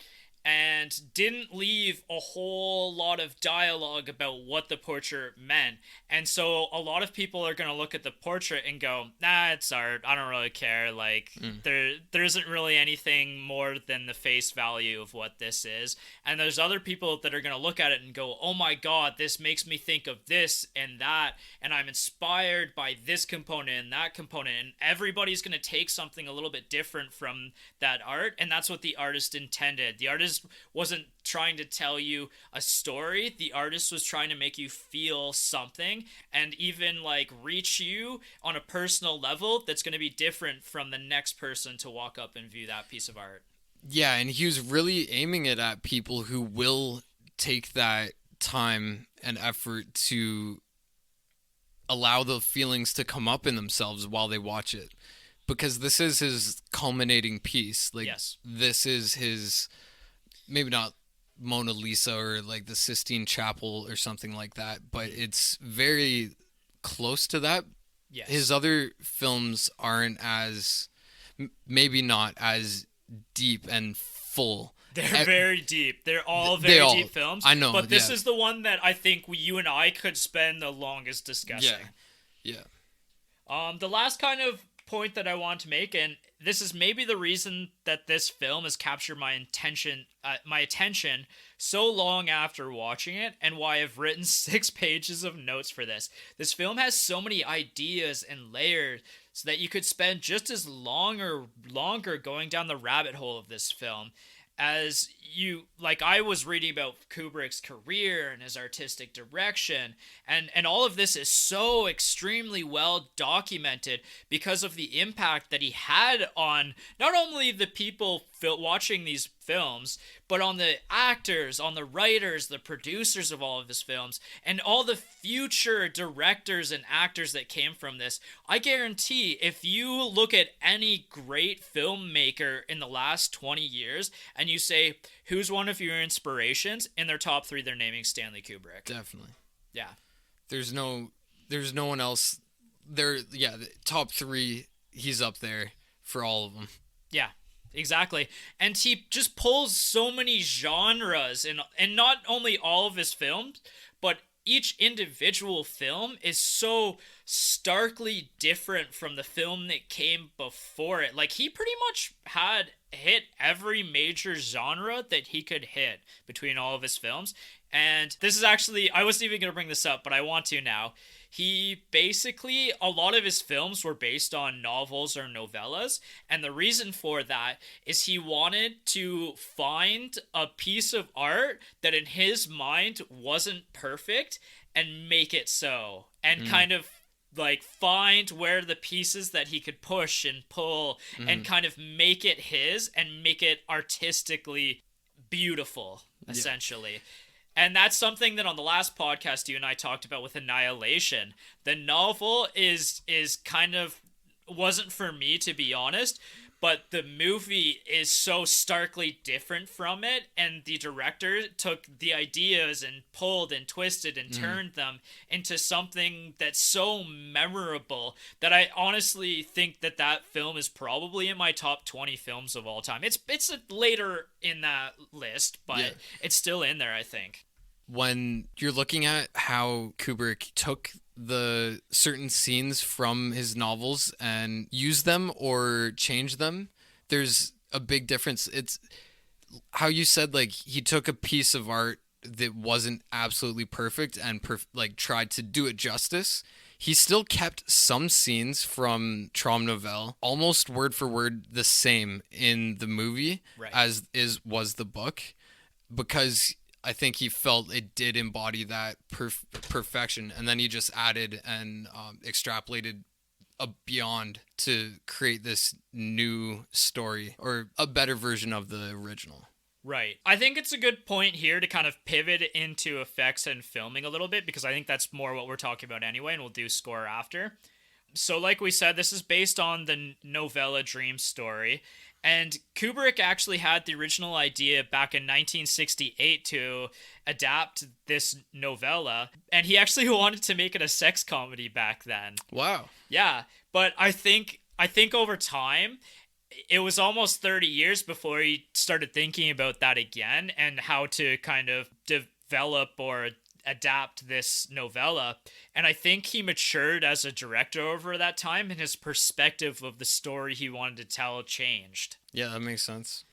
and didn't leave a whole lot of dialogue about what the portrait meant. And so a lot of people are going to look at the portrait and go, nah, it's art. I don't really care. Like, there isn't really anything more than the face value of what this is. And there's other people that are going to look at it and go, oh my God, this makes me think of this and that. And I'm inspired by this component and that component. And everybody's going to take something a little bit different from that art. And that's what the artist intended. The artist wasn't trying to tell you a story. The artist was trying to make you feel something and even like reach you on a personal level that's going to be different from the next person to walk up and view that piece of art. Yeah, and he was really aiming it at people who will take that time and effort to allow the feelings to come up in themselves while they watch it. Because this is his culminating piece. Like, yes. This is his, maybe not Mona Lisa or like the Sistine Chapel or something like that, but it's very close to that. Yes. His other films aren't as, maybe not as deep and full. They're very deep. They're all very deep films. I know. But this is the one that I think you and I could spend the longest discussing. Yeah. The last kind of point that I want to make, and this is maybe the reason that this film has captured my attention so long after watching it, and why I've written 6 pages of notes for this. This film has so many ideas and layers so that you could spend just as long or longer going down the rabbit hole of this film. As you, like, I was reading about Kubrick's career and his artistic direction, and all of this is so extremely well documented because of the impact that he had on not only the people watching these films, but on the actors, on the writers, the producers of all of his films, and all the future directors and actors that came from this. I guarantee if you look at any great filmmaker in the last 20 years and you say, who's one of your inspirations? In their top 3, they're naming Stanley Kubrick. Definitely. Yeah. There's no one else. The top 3, he's up there for all of them. Yeah. Exactly. And he just pulls so many genres and not only all of his films, but each individual film is so starkly different from the film that came before it. Like, he pretty much had hit every major genre that he could hit between all of his films. And this is actually, I wasn't even going to bring this up, but I want to now. He basically, a lot of his films were based on novels or novellas, and the reason for that is he wanted to find a piece of art that in his mind wasn't perfect and make it so, and kind of like find where the pieces that he could push and pull and kind of make it his and make it artistically beautiful, essentially. And that's something that on the last podcast you and I talked about with Annihilation. The novel is kind of wasn't for me, to be honest, but the movie is so starkly different from it, and the director took the ideas and pulled and twisted and turned them into something that's so memorable that I honestly think that film is probably in my top 20 films of all time. It's later in that list, but it's still in there, I think. When you're looking at how Kubrick took the certain scenes from his novels and used them or changed them, there's a big difference. It's how you said, like, he took a piece of art that wasn't absolutely perfect and tried to do it justice. He still kept some scenes from Trom Novel almost word for word the same in the movie as was the book, because I think he felt it did embody that perfection, and then he just added and extrapolated beyond to create this new story or a better version of the original. Right. I think it's a good point here to kind of pivot into effects and filming a little bit, because I think that's more what we're talking about anyway, and we'll do score after. So, like we said, this is based on the novella Dream Story. And Kubrick actually had the original idea back in 1968 to adapt this novella. And he actually wanted to make it a sex comedy back then. Wow. Yeah. But I think over time, it was almost 30 years before he started thinking about that again and how to kind of develop or adapt this novella. And I think he matured as a director over that time, and his perspective of the story he wanted to tell changed. Yeah, that makes sense.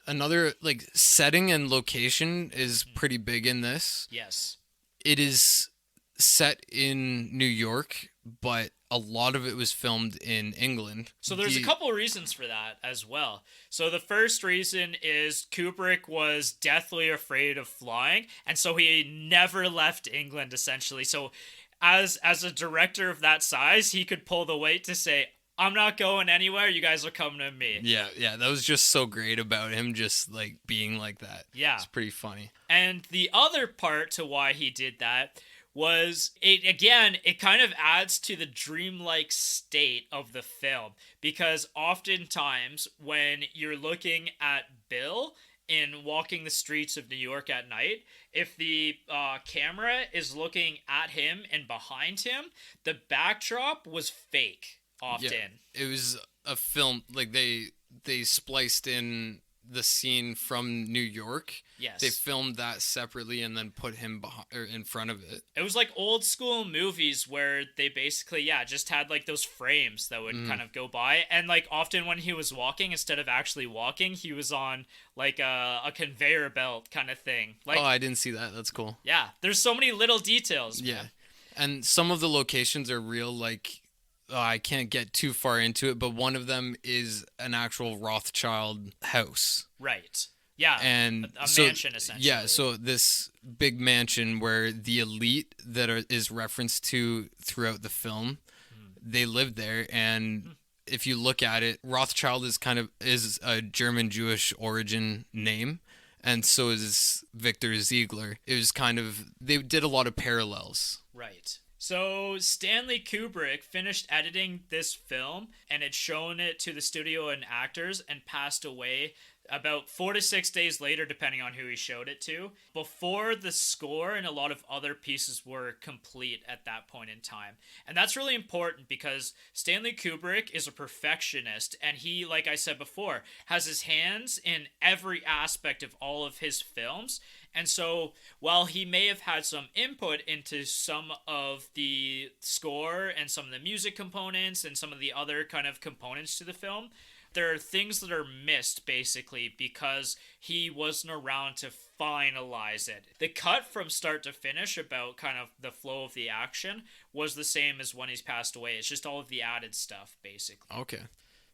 Another, like, setting and location is pretty big in this. Yes. It is set in New York, but a lot of it was filmed in England. So there's a couple of reasons for that as well. So the first reason is Kubrick was deathly afraid of flying, and so he never left England, essentially. So as a director of that size, he could pull the weight to say, I'm not going anywhere, you guys are coming to me. Yeah, that was just so great about him just, like, being like that. Yeah. It's pretty funny. And the other part to why he did that was, it kind of adds to the dreamlike state of the film, because oftentimes when you're looking at Bill in Walking the Streets of New York at Night, if the camera is looking at him and behind him, the backdrop was fake often. Yeah, it was a film, like, they spliced in the scene from New York. Yes. They filmed that separately and then put him in front of it. It was like old school movies where they basically, just had like those frames that would kind of go by. And like often when he was walking, instead of actually walking, he was on like a conveyor belt kind of thing. Like, oh, I didn't see that. That's cool. Yeah. There's so many little details. Yeah. Man. And some of the locations are real, like, I can't get too far into it, but one of them is an actual Rothschild house. Right. Yeah. And a mansion, essentially. Yeah, so this big mansion where the elite that is referenced to throughout the film, they live there. And if you look at it, Rothschild is a German Jewish origin name. And so is Victor Ziegler. It was they did a lot of parallels. Right. So Stanley Kubrick finished editing this film and had shown it to the studio and actors and passed away about 4 to 6 days later, depending on who he showed it to, before the score and a lot of other pieces were complete at that point in time. And that's really important because Stanley Kubrick is a perfectionist, and he, like I said before, has his hands in every aspect of all of his films. And so while he may have had some input into some of the score and some of the music components and some of the other kind of components to the film, there are things that are missed, basically, because he wasn't around to finalize it. The cut from start to finish about kind of the flow of the action was the same as when he's passed away. It's just all of the added stuff, basically. Okay.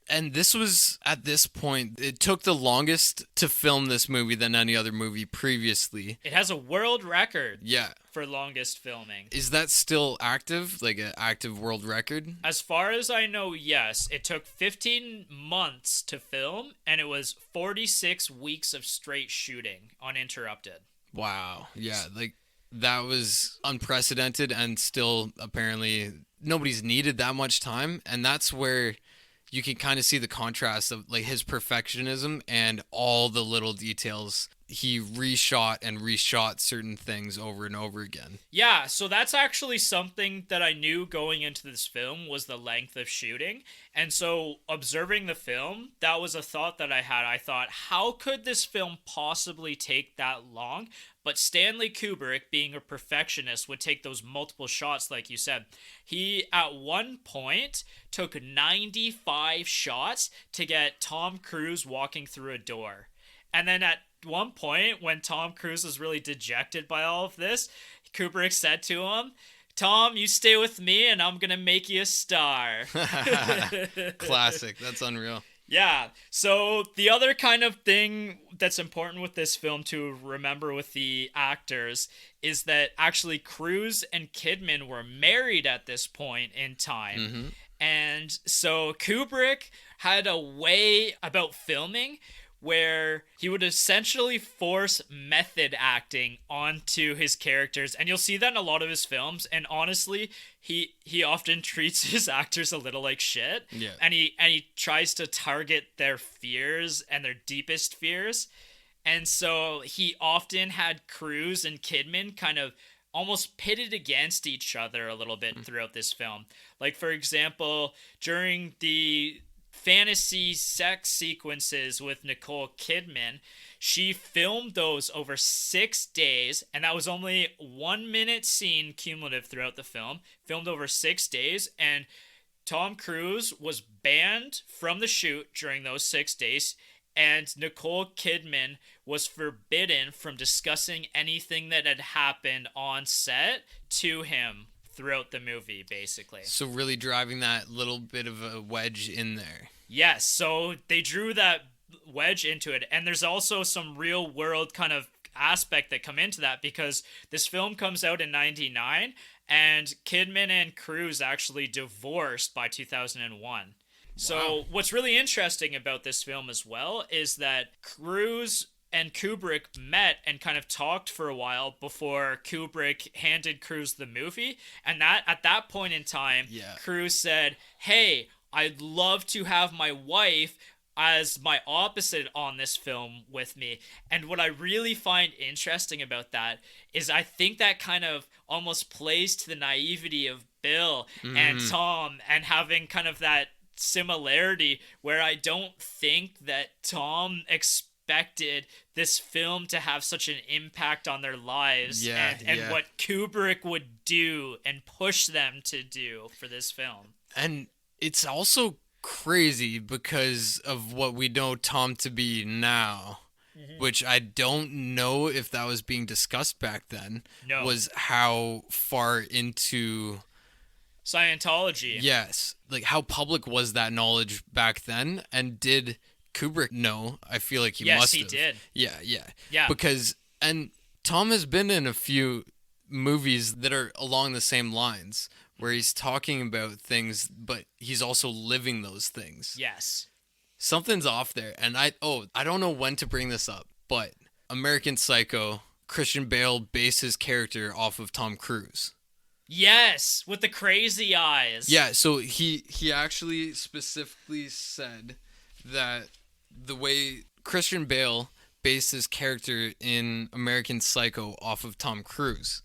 And this was, at this point, it took the longest to film this movie than any other movie previously. It has a world record. Yeah. For longest filming. Is that still active? Like an active world record? As far as I know, yes. It took 15 months to film, and it was 46 weeks of straight shooting, uninterrupted. Wow. Yeah, like, that was unprecedented, and still, apparently, nobody's needed that much time, and that's where you can kind of see the contrast of, like, his perfectionism and all the little details. He reshot certain things over and over again. Yeah, so that's actually something that I knew going into this film was the length of shooting. And so observing the film, that was a thought that I had. I thought, how could this film possibly take that long? But Stanley Kubrick, being a perfectionist, would take those multiple shots, like you said. He, at one point, took 95 shots to get Tom Cruise walking through a door. And then at one point, when Tom Cruise was really dejected by all of this, Kubrick said to him, Tom, you stay with me and I'm going to make you a star. Classic. That's unreal. Yeah. So the other kind of thing that's important with this film to remember with the actors is that actually Cruise and Kidman were married at this point in time. Mm-hmm. And so Kubrick had a way about filming where he would essentially force method acting onto his characters, and you'll see that in a lot of his films. And honestly, he often treats his actors a little like shit. Yeah. And he tries to target their fears and their deepest fears. And so he often had Cruise and Kidman kind of almost pitted against each other a little bit throughout this film. Like, for example, during the fantasy sex sequences with Nicole Kidman, she filmed those over 6 days, and that was only 1 minute scene cumulative throughout the film, filmed over 6 days, and Tom Cruise was banned from the shoot during those 6 days, and Nicole Kidman was forbidden from discussing anything that had happened on set to him throughout the movie, basically. So really driving that little bit of a wedge in there. Yes, so they drew that wedge into it, and there's also some real world kind of aspect that come into that, because this film comes out in 99, and Kidman and Cruise actually divorced by 2001. So what's really interesting about this film as well is that Cruise and Kubrick met and kind of talked for a while before Kubrick handed Cruise the movie. And that at that point in time, Cruise said, "Hey, I'd love to have my wife as my opposite on this film with me." And what I really find interesting about that is I think that kind of almost plays to the naivety of Bill and Tom, and having kind of that similarity where I don't think that Tom expected this film to have such an impact on their lives, and what Kubrick would do and push them to do for this film. And it's also crazy because of what we know Tom to be now, which I don't know if that was being discussed back then, was how far into Scientology. Yes. Like, how public was that knowledge back then? And did Kubrick know? I feel like he must have. Yes, he did. Yeah. Because, and Tom has been in a few movies that are along the same lines, where he's talking about things, but he's also living those things. Yes. Something's off there. And I don't know when to bring this up, but American Psycho, Christian Bale based his character off of Tom Cruise. Yes, with the crazy eyes. Yeah, so he actually specifically said that the way Christian Bale based his character in American Psycho off of Tom Cruise,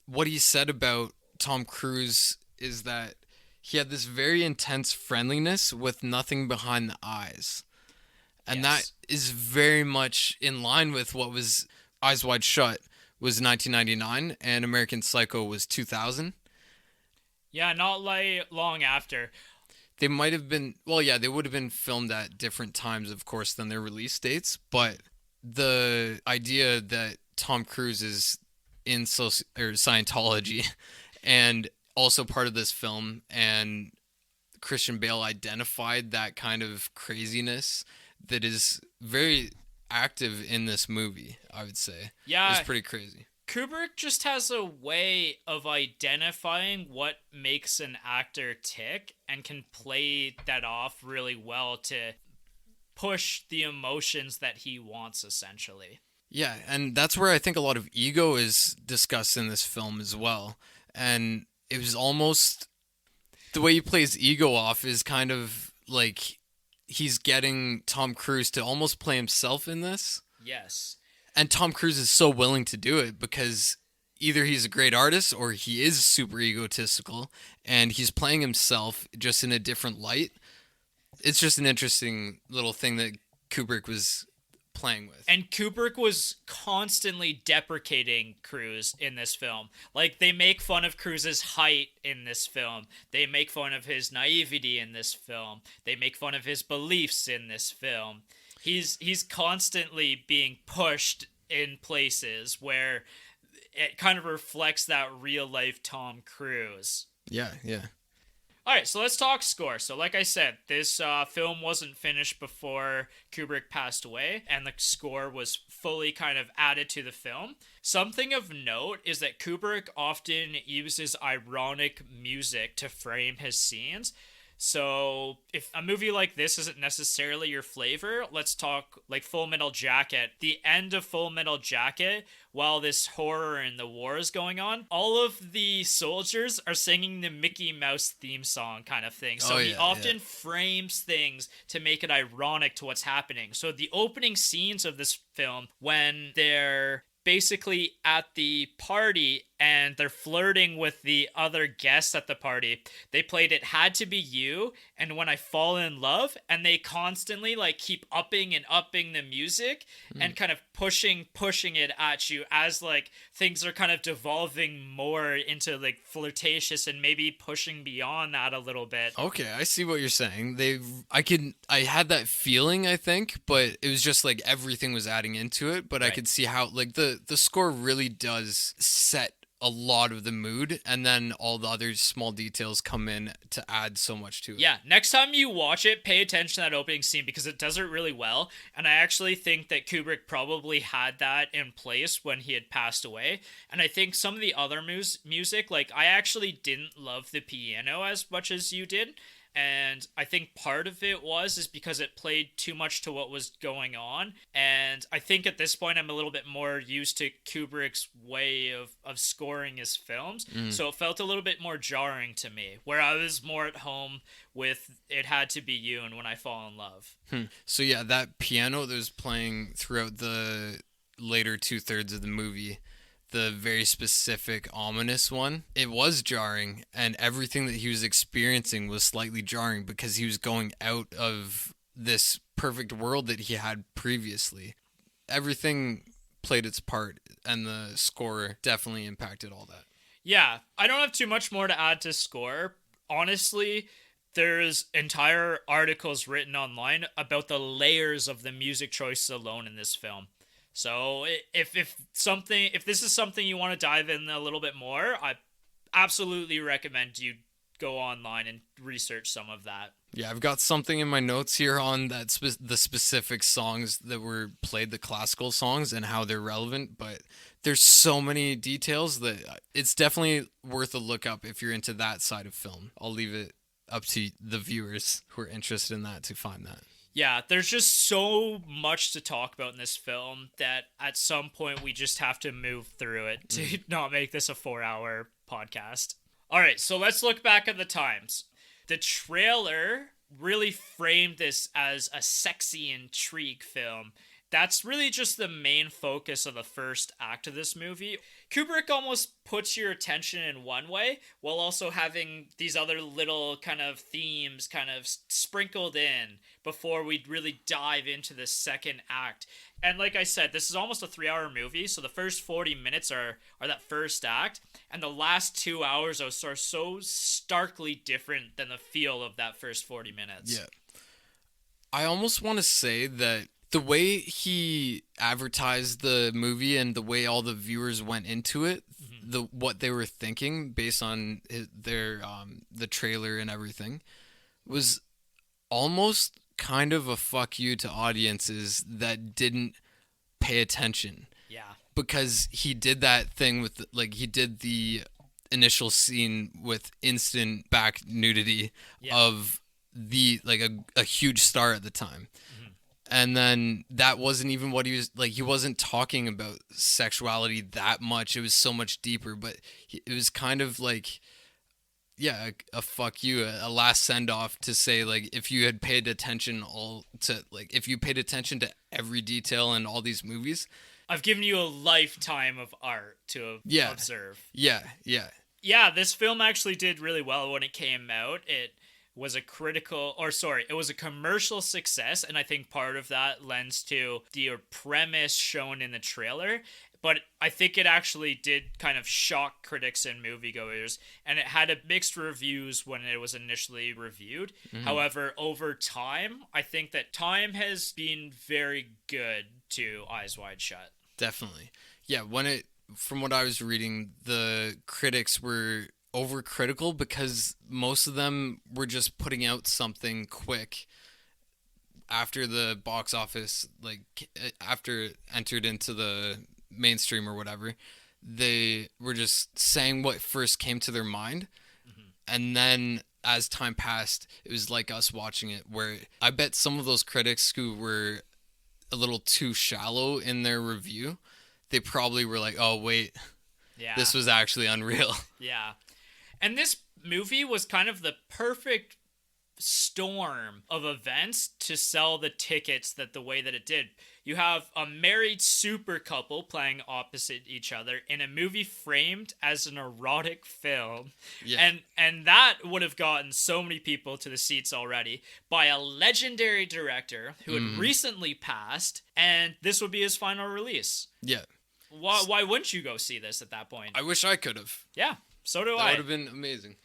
what he said about Tom Cruise is that he had this very intense friendliness with nothing behind the eyes. And that is very much in line with what was Eyes Wide Shut was 1999 and American Psycho was 2000. Yeah, not like long after. They might have been, they would have been filmed at different times, of course, than their release dates. But the idea that Tom Cruise is in Scientology and also part of this film, and Christian Bale identified that kind of craziness that is very active in this movie, I would say. Yeah. It's pretty crazy. Kubrick just has a way of identifying what makes an actor tick and can play that off really well to push the emotions that he wants, essentially. Yeah, and that's where I think a lot of ego is discussed in this film as well. And it was almost, the way he plays ego off is kind of like he's getting Tom Cruise to almost play himself in this. Yes. And Tom Cruise is so willing to do it because either he's a great artist or he is super egotistical and he's playing himself just in a different light. It's just an interesting little thing that Kubrick was playing with. And Kubrick was constantly deprecating Cruise in this film. Like, they make fun of Cruise's height in this film. They make fun of his naivety in this film. They make fun of his beliefs in this film. He's constantly being pushed in places where it kind of reflects that real life Tom Cruise. Yeah. All right, so let's talk score. So like I said, this film wasn't finished before Kubrick passed away, and the score was fully kind of added to the film. Something of note is that Kubrick often uses ironic music to frame his scenes. So, if a movie like this isn't necessarily your flavor, let's talk like Full Metal Jacket. The end of Full Metal Jacket, while this horror and the war is going on, all of the soldiers are singing the Mickey Mouse theme song kind of thing. So, Oh he yeah, often frames things to make it ironic to what's happening. So, the opening scenes of this film, when they're basically at the party and they're flirting with the other guests at the party, they played It Had to Be You and When I Fall in Love, and they constantly like keep upping and upping the music and kind of pushing it at you as like things are kind of devolving more into like flirtatious and maybe pushing beyond that a little bit. Okay, I see what you're saying. I had that feeling, I think, but it was just like everything was adding into it. But I Right. could see how like the score really does set a lot of the mood, and then all the other small details come in to add so much to it. Yeah, next time you watch it, pay attention to that opening scene because it does it really well. And I actually think that Kubrick probably had that in place when he had passed away. And I think some of the other music, like I actually didn't love the piano as much as you did. And I think part of it is because it played too much to what was going on. And I think at this point I'm a little bit more used to Kubrick's way of scoring his films. So it felt a little bit more jarring to me, where I was more at home with It Had to Be You and When I Fall in Love. So yeah, that piano that was playing throughout the later 2/3 of the movie, the very specific ominous one, it was jarring, and everything that he was experiencing was slightly jarring because he was going out of this perfect world that he had previously. Everything played its part, and the score definitely impacted all that. Yeah, I don't have too much more to add to score. Honestly, there's entire articles written online about the layers of the music choices alone in this film. So if this is something you want to dive in a little bit more, I absolutely recommend you go online and research some of that. Yeah, I've got something in my notes here on that the specific songs that were played, the classical songs, and how they're relevant. But there's so many details that it's definitely worth a look up if you're into that side of film. I'll leave it up to the viewers who are interested in that to find that. Yeah, there's just so much to talk about in this film that at some point we just have to move through it to not make this a 4-hour podcast. All right, so let's look back at the times. The trailer really framed this as a sexy intrigue film. That's really just the main focus of the first act of this movie. Kubrick almost puts your attention in one way while also having these other little kind of themes kind of sprinkled in before we really dive into the second act. And like I said, this is almost a 3-hour movie, so the first 40 minutes are that first act, and the last 2 hours are so starkly different than the feel of that first 40 minutes. Yeah. I almost want to say that the way he advertised the movie and the way all the viewers went into it, what they were thinking based on the trailer and everything, was almost kind of a fuck you to audiences that didn't pay attention. Yeah. Because he did that thing with he did the initial scene with instant back nudity of the a huge star at the time. And then that wasn't even what he was like. He wasn't talking about sexuality that much. It was so much deeper, but it was kind of like, yeah, a fuck you, a last send off to say like, if you had paid attention if you paid attention to every detail in all these movies, I've given you a lifetime of art to observe. Yeah. Yeah, this film actually did really well when it came out. It was a commercial success, and I think part of that lends to the premise shown in the trailer. But I think it actually did kind of shock critics and moviegoers, and it had mixed reviews when it was initially reviewed. However, over time, I think that time has been very good to Eyes Wide Shut. Definitely. Yeah, from what I was reading, the critics were overcritical because most of them were just putting out something quick after the box office, after it entered into the mainstream or whatever. They were just saying what first came to their mind, and then as time passed, it was like us watching it, where I bet some of those critics who were a little too shallow in their review, they probably were like, oh, wait, Yeah. this was actually unreal. Yeah. And this movie was kind of the perfect storm of events to sell the tickets that the way that it did. You have a married super couple playing opposite each other in a movie framed as an erotic film. Yeah. And that would have gotten so many people to the seats already by a legendary director who had recently passed, and this would be his final release. Yeah. Why wouldn't you go see this at that point? I wish I could have. Yeah, so do That I. would have been amazing.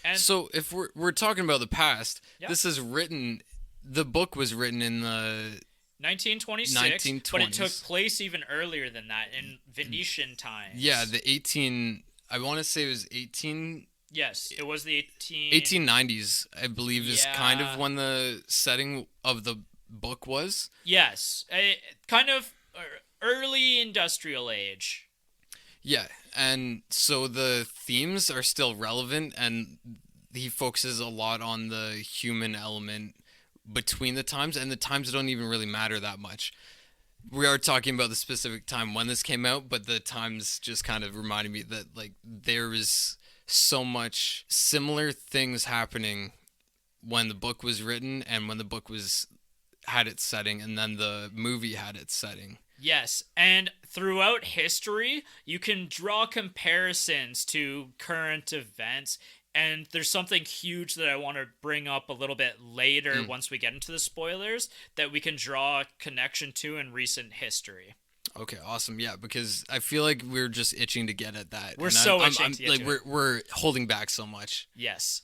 And So if we're talking about the past, Yeah. this is written. The book was written in the 1926, but it 1920s. took place even earlier than that in Venetian times. the 18. I want to say it was 18. Yes, it was the 1890s, I believe, is kind Yeah. of when the setting of the book was. Yes, kind of early industrial age. Yeah, and so the themes are still relevant, and he focuses a lot on the human element between the times, and the times don't even really matter that much. We are talking about the specific time when this came out, but the times just kind of reminded me that like there was so much similar things happening when the book was written and when the book was had its setting, and then the movie had its setting. Yes, and throughout history, you can draw comparisons to current events. And there's something huge that I want to bring up a little bit later once we get into the spoilers that we can draw a connection to in recent history. Okay, awesome. Yeah, because I feel like we're just itching to get at that. We're And so itching to get like to it. we're holding back so much. Yes.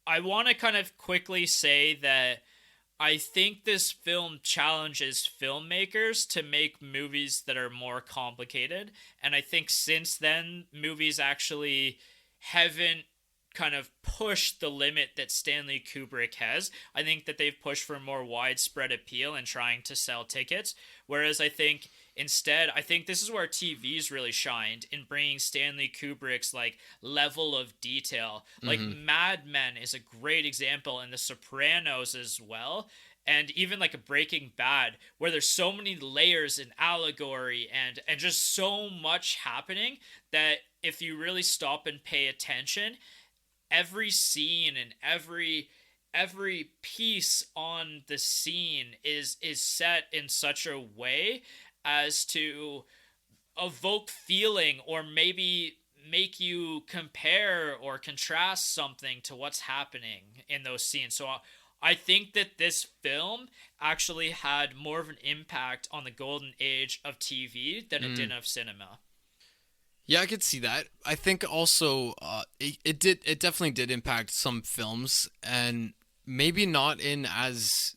I want to kind of quickly say that I think this film challenges filmmakers to make movies that are more complicated. And I think since then, movies actually haven't kind of pushed the limit that Stanley Kubrick has. I think that they've pushed for more widespread appeal and trying to sell tickets. Whereas I think instead, I think this is where TV's really shined in bringing Stanley Kubrick's like level of detail. Like Mad Men is a great example, and The Sopranos as well. And even like a Breaking Bad, where there's so many layers and allegory and just so much happening that if you really stop and pay attention, every scene and every piece on the scene is set in such a way as to evoke feeling or maybe make you compare or contrast something to what's happening in those scenes. So I think that this film actually had more of an impact on the golden age of TV than it did of cinema. Yeah, I could see that. I think also it definitely did impact some films, and maybe not in as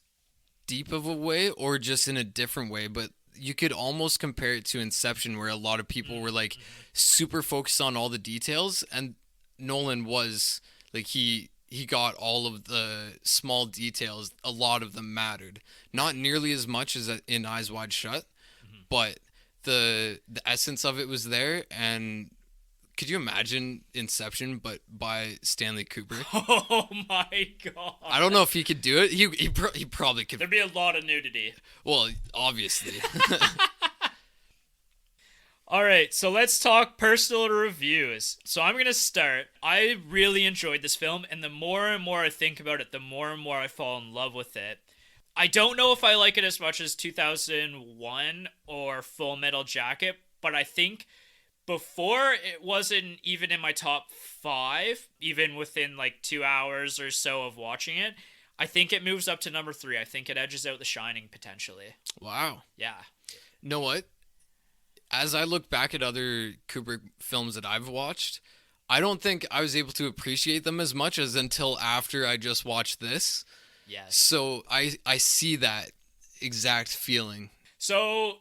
deep of a way or just in a different way, but you could almost compare it to Inception, where a lot of people were like super focused on all the details, and Nolan was like he got all of the small details. A lot of them mattered, not nearly as much as in Eyes Wide Shut, but the essence of it was there. And could you imagine Inception but by Stanley Kubrick? Oh my god. I don't know if he could do it. He probably could. There'd be a lot of nudity. Well, obviously. All right, so let's talk personal reviews. So I'm going to start. I really enjoyed this film, and the more and more I think about it, the more and more I fall in love with it. I don't know if I like it as much as 2001 or Full Metal Jacket, but I think before it wasn't even in my top 5, even within like 2 hours or so of watching it. I think it moves up to number 3. I think it edges out The Shining potentially. Wow. Yeah. You know what? As I look back at other Kubrick films that I've watched, I don't think I was able to appreciate them as much as until after I just watched this. Yes. So I see that exact feeling. So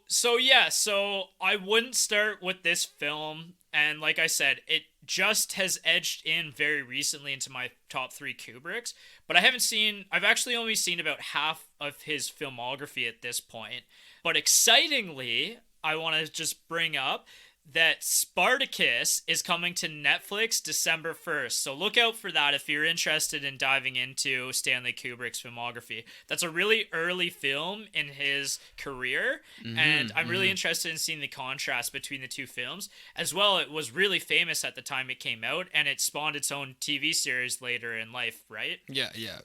I wouldn't start with this film, and like I said, it just has edged in very recently into my top 3 Kubricks, but I've actually only seen about half of his filmography at this point. But excitingly, I want to just bring up that Spartacus is coming to Netflix December 1st. So look out for that if you're interested in diving into Stanley Kubrick's filmography. That's a really early film in his career, and I'm really interested in seeing the contrast between the two films. As well, it was really famous at the time it came out, and it spawned its own TV series later in life, right? Yeah, yeah.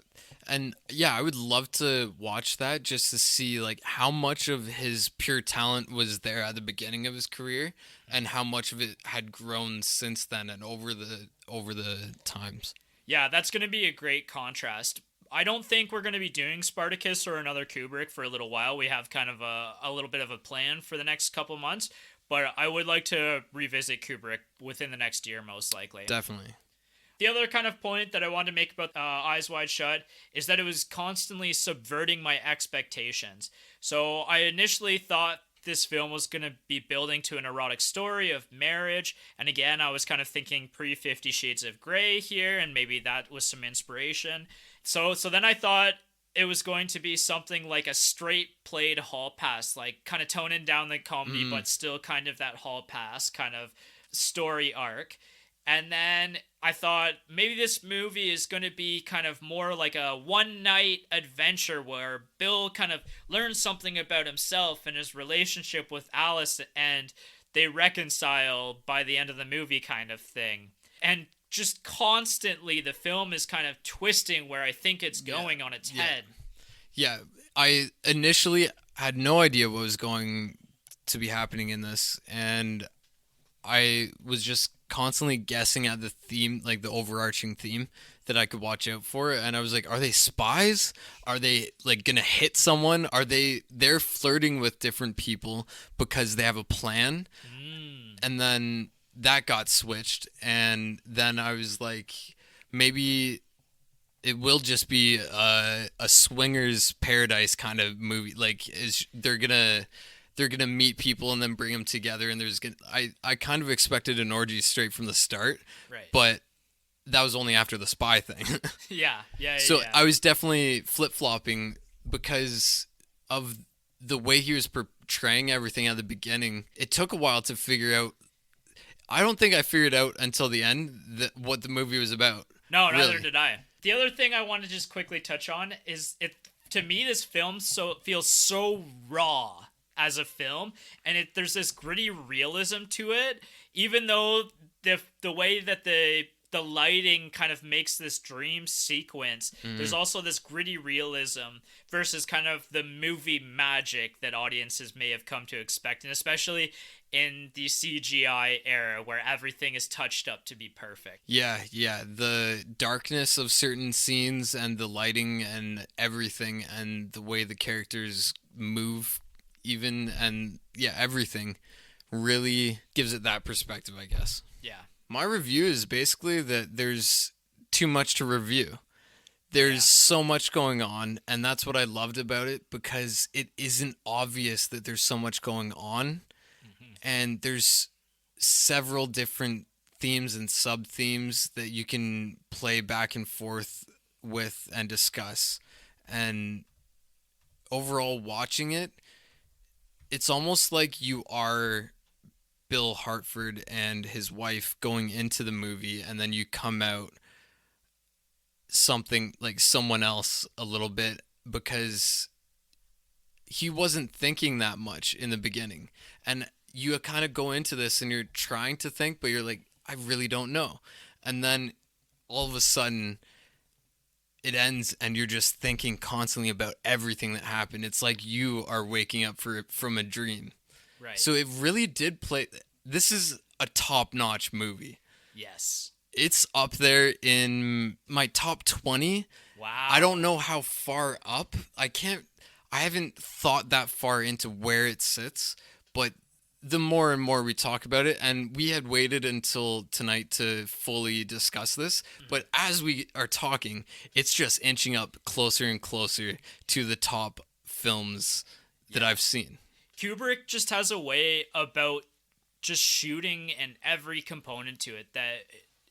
And yeah, I would love to watch that just to see like how much of his pure talent was there at the beginning of his career and how much of it had grown since then and over the times. Yeah, that's going to be a great contrast. I don't think we're going to be doing Spartacus or another Kubrick for a little while. We have kind of a little bit of a plan for the next couple months, but I would like to revisit Kubrick within the next year, most likely. Definitely. The other kind of point that I wanted to make about Eyes Wide Shut is that it was constantly subverting my expectations. So I initially thought this film was going to be building to an erotic story of marriage. And again, I was kind of thinking pre-50 Shades of Grey here, and maybe that was some inspiration. So then I thought it was going to be something like a straight played hall pass, like kind of toning down the comedy, but still kind of that hall pass kind of story arc. And then I thought maybe this movie is going to be kind of more like a one-night adventure where Bill kind of learns something about himself and his relationship with Alice, and they reconcile by the end of the movie kind of thing. And just constantly the film is kind of twisting where I think it's going on its head. Yeah, I initially had no idea what was going to be happening in this, and I was just constantly guessing at the theme, like the overarching theme that I could watch out for, and I was like, are they spies? Are they like gonna hit someone? They're flirting with different people because they have a plan? And then that got switched, and then I was like, maybe it will just be a swingers paradise kind of movie. Like, they're gonna meet people and then bring them together, and I kind of expected an orgy straight from the start, Right. but that was only after the spy thing. Yeah. So I was definitely flip-flopping because of the way he was portraying everything at the beginning. It took a while to figure out. I don't think I figured out until the end what the movie was about. No, neither really. did I. The other thing I want to just quickly touch on is to me, this film feels so raw as a film, and there's this gritty realism to it, even though the way that the lighting kind of makes this dream sequence, there's also this gritty realism versus kind of the movie magic that audiences may have come to expect, and especially in the CGI era where everything is touched up to be perfect. Yeah, the darkness of certain scenes and the lighting and everything and the way the characters move even, and yeah, everything really gives it that perspective, I guess. Yeah. My review is basically that there's too much to review. There's so much going on, and that's what I loved about it, because it isn't obvious that there's so much going on, and there's several different themes and sub-themes that you can play back and forth with and discuss. And overall, watching it, it's almost like you are Bill Hartford and his wife going into the movie, and then you come out something like someone else a little bit, because he wasn't thinking that much in the beginning. And you kind of go into this and you're trying to think, but you're like, I really don't know. And then all of a sudden it ends and you're just thinking constantly about everything that happened. It's like you are waking up from a dream. Right. So it really did play. This is a top-notch movie. Yes. It's up there in my top 20. Wow. I don't know how far up. I haven't thought that far into where it sits, but the more and more we talk about it, and we had waited until tonight to fully discuss this, but as we are talking, it's just inching up closer and closer to the top films that I've seen. Kubrick just has a way about just shooting and every component to it that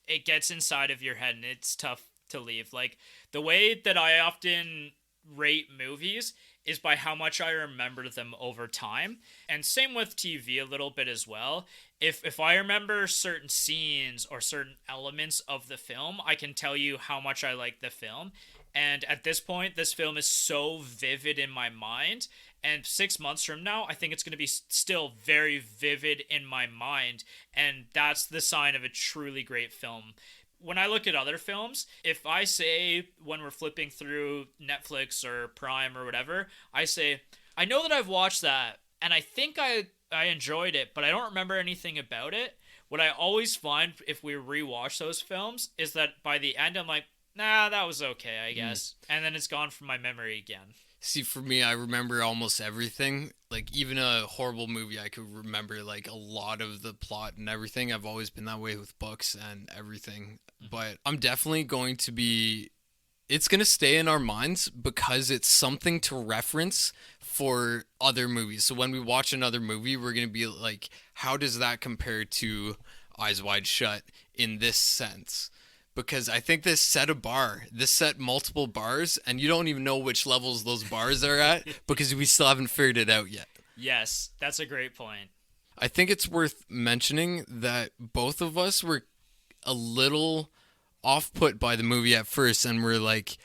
it gets inside of your head and it's tough to leave. Like, the way that I often rate movies is by how much I remember them over time. And same with TV a little bit as well. If I remember certain scenes or certain elements of the film, I can tell you how much I like the film. And at this point, this film is so vivid in my mind. And 6 months from now, I think it's going to be still very vivid in my mind. And that's the sign of a truly great film. When I look at other films, if I say when we're flipping through Netflix or Prime or whatever, I say, I know that I've watched that and I think I enjoyed it, but I don't remember anything about it. What I always find if we rewatch those films is that by the end, I'm like, nah, that was okay, I guess. And then it's gone from my memory again. See, for me, I remember almost everything. Like, even a horrible movie, I could remember, like, a lot of the plot and everything. I've always been that way with books and everything. But I'm definitely going to be... It's going to stay in our minds because it's something to reference for other movies. So when we watch another movie, we're going to be like, how does that compare to Eyes Wide Shut in this sense? Because I think this set a bar. This set multiple bars, and you don't even know which levels those bars are at because we still haven't figured it out yet. Yes, that's a great point. I think it's worth mentioning that both of us were a little off-put by the movie at first, and we're like,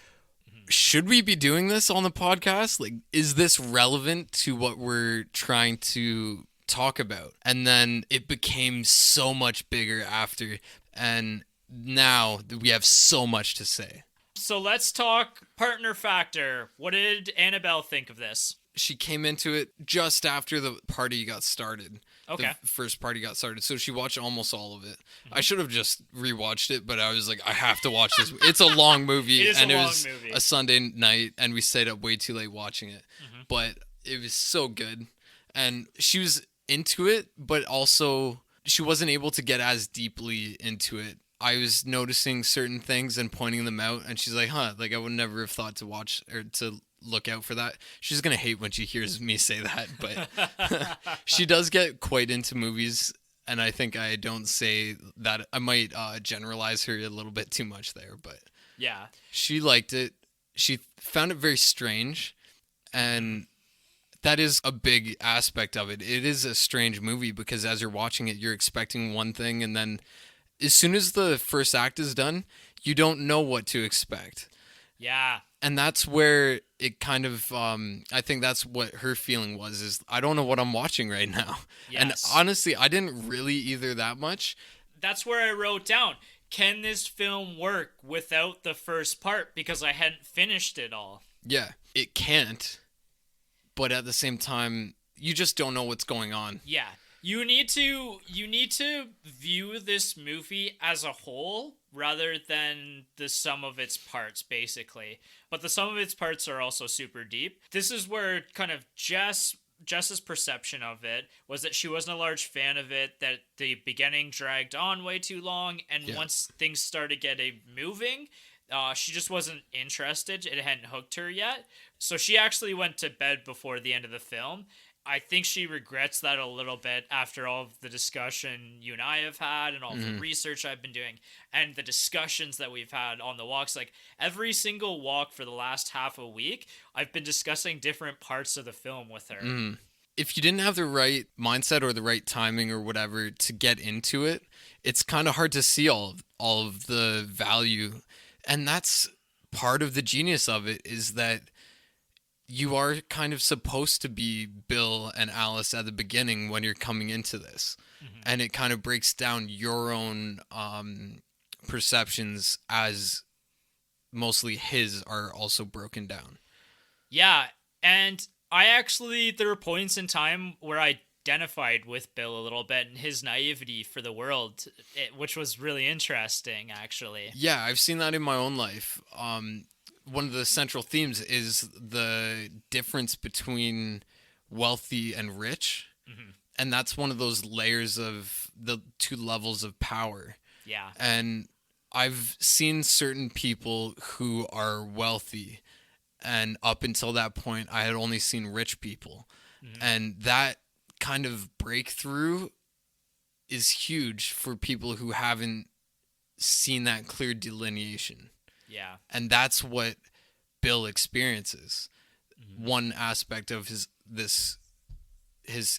should we be doing this on the podcast? Like, is this relevant to what we're trying to talk about? And then it became so much bigger after, and now we have so much to say. So let's talk partner factor. What did Annabelle think of this? She came into it just after the party got started. Okay. The first party got started. So she watched almost all of it. I should have just rewatched it, but I was like, I have to watch this. It's a long movie. It is and a it long was movie. a Sunday night, and we stayed up way too late watching it. But it was so good. And she was into it, but also she wasn't able to get as deeply into it. I was noticing certain things and pointing them out, and she's like, like I would never have thought to watch or to look out for that. She's gonna hate when she hears me say that, but she does get quite into movies, and I think I don't say that. I might generalize her a little bit too much there, but yeah, she liked it. She found it very strange, and that is a big aspect of it. It is a strange movie because as you're watching it, you're expecting one thing, and then as soon as the first act is done, you don't know what to expect. Yeah. And that's where it kind of, I think that's what her feeling was, is I don't know what I'm watching right now. Yes. And honestly, I didn't really either that much. That's where I wrote down, can this film work without the first part? Because I hadn't finished it all. Yeah, it can't. But at the same time, you just don't know what's going on. Yeah. You need to view this movie as a whole rather than the sum of its parts, basically. But the sum of its parts are also super deep. This is where kind of Jess's perception of it was that she wasn't a large fan of it, that the beginning dragged on way too long, and once things started getting moving, she just wasn't interested. It hadn't hooked her yet. So she actually went to bed before the end of the film. I think she regrets that a little bit after all of the discussion you and I have had and all the research I've been doing and the discussions that we've had on the walks. Like every single walk for the last half a week, I've been discussing different parts of the film with her. If you didn't have the right mindset or the right timing or whatever to get into it, it's kind of hard to see all of the value. And that's part of the genius of it, is that you are kind of supposed to be Bill and Alice at the beginning when you're coming into this. And it kind of breaks down your own perceptions as mostly his are also broken down. Yeah, and there were points in time where I identified with Bill a little bit and his naivety for the world, which was really interesting, actually. Yeah, I've seen that in my own life. One of the central themes is the difference between wealthy and rich. And that's one of those layers of the two levels of power. Yeah. And I've seen certain people who are wealthy, and up until that point, I had only seen rich people. And that kind of breakthrough is huge for people who haven't seen that clear delineation. Yeah. And that's what Bill experiences. One aspect of his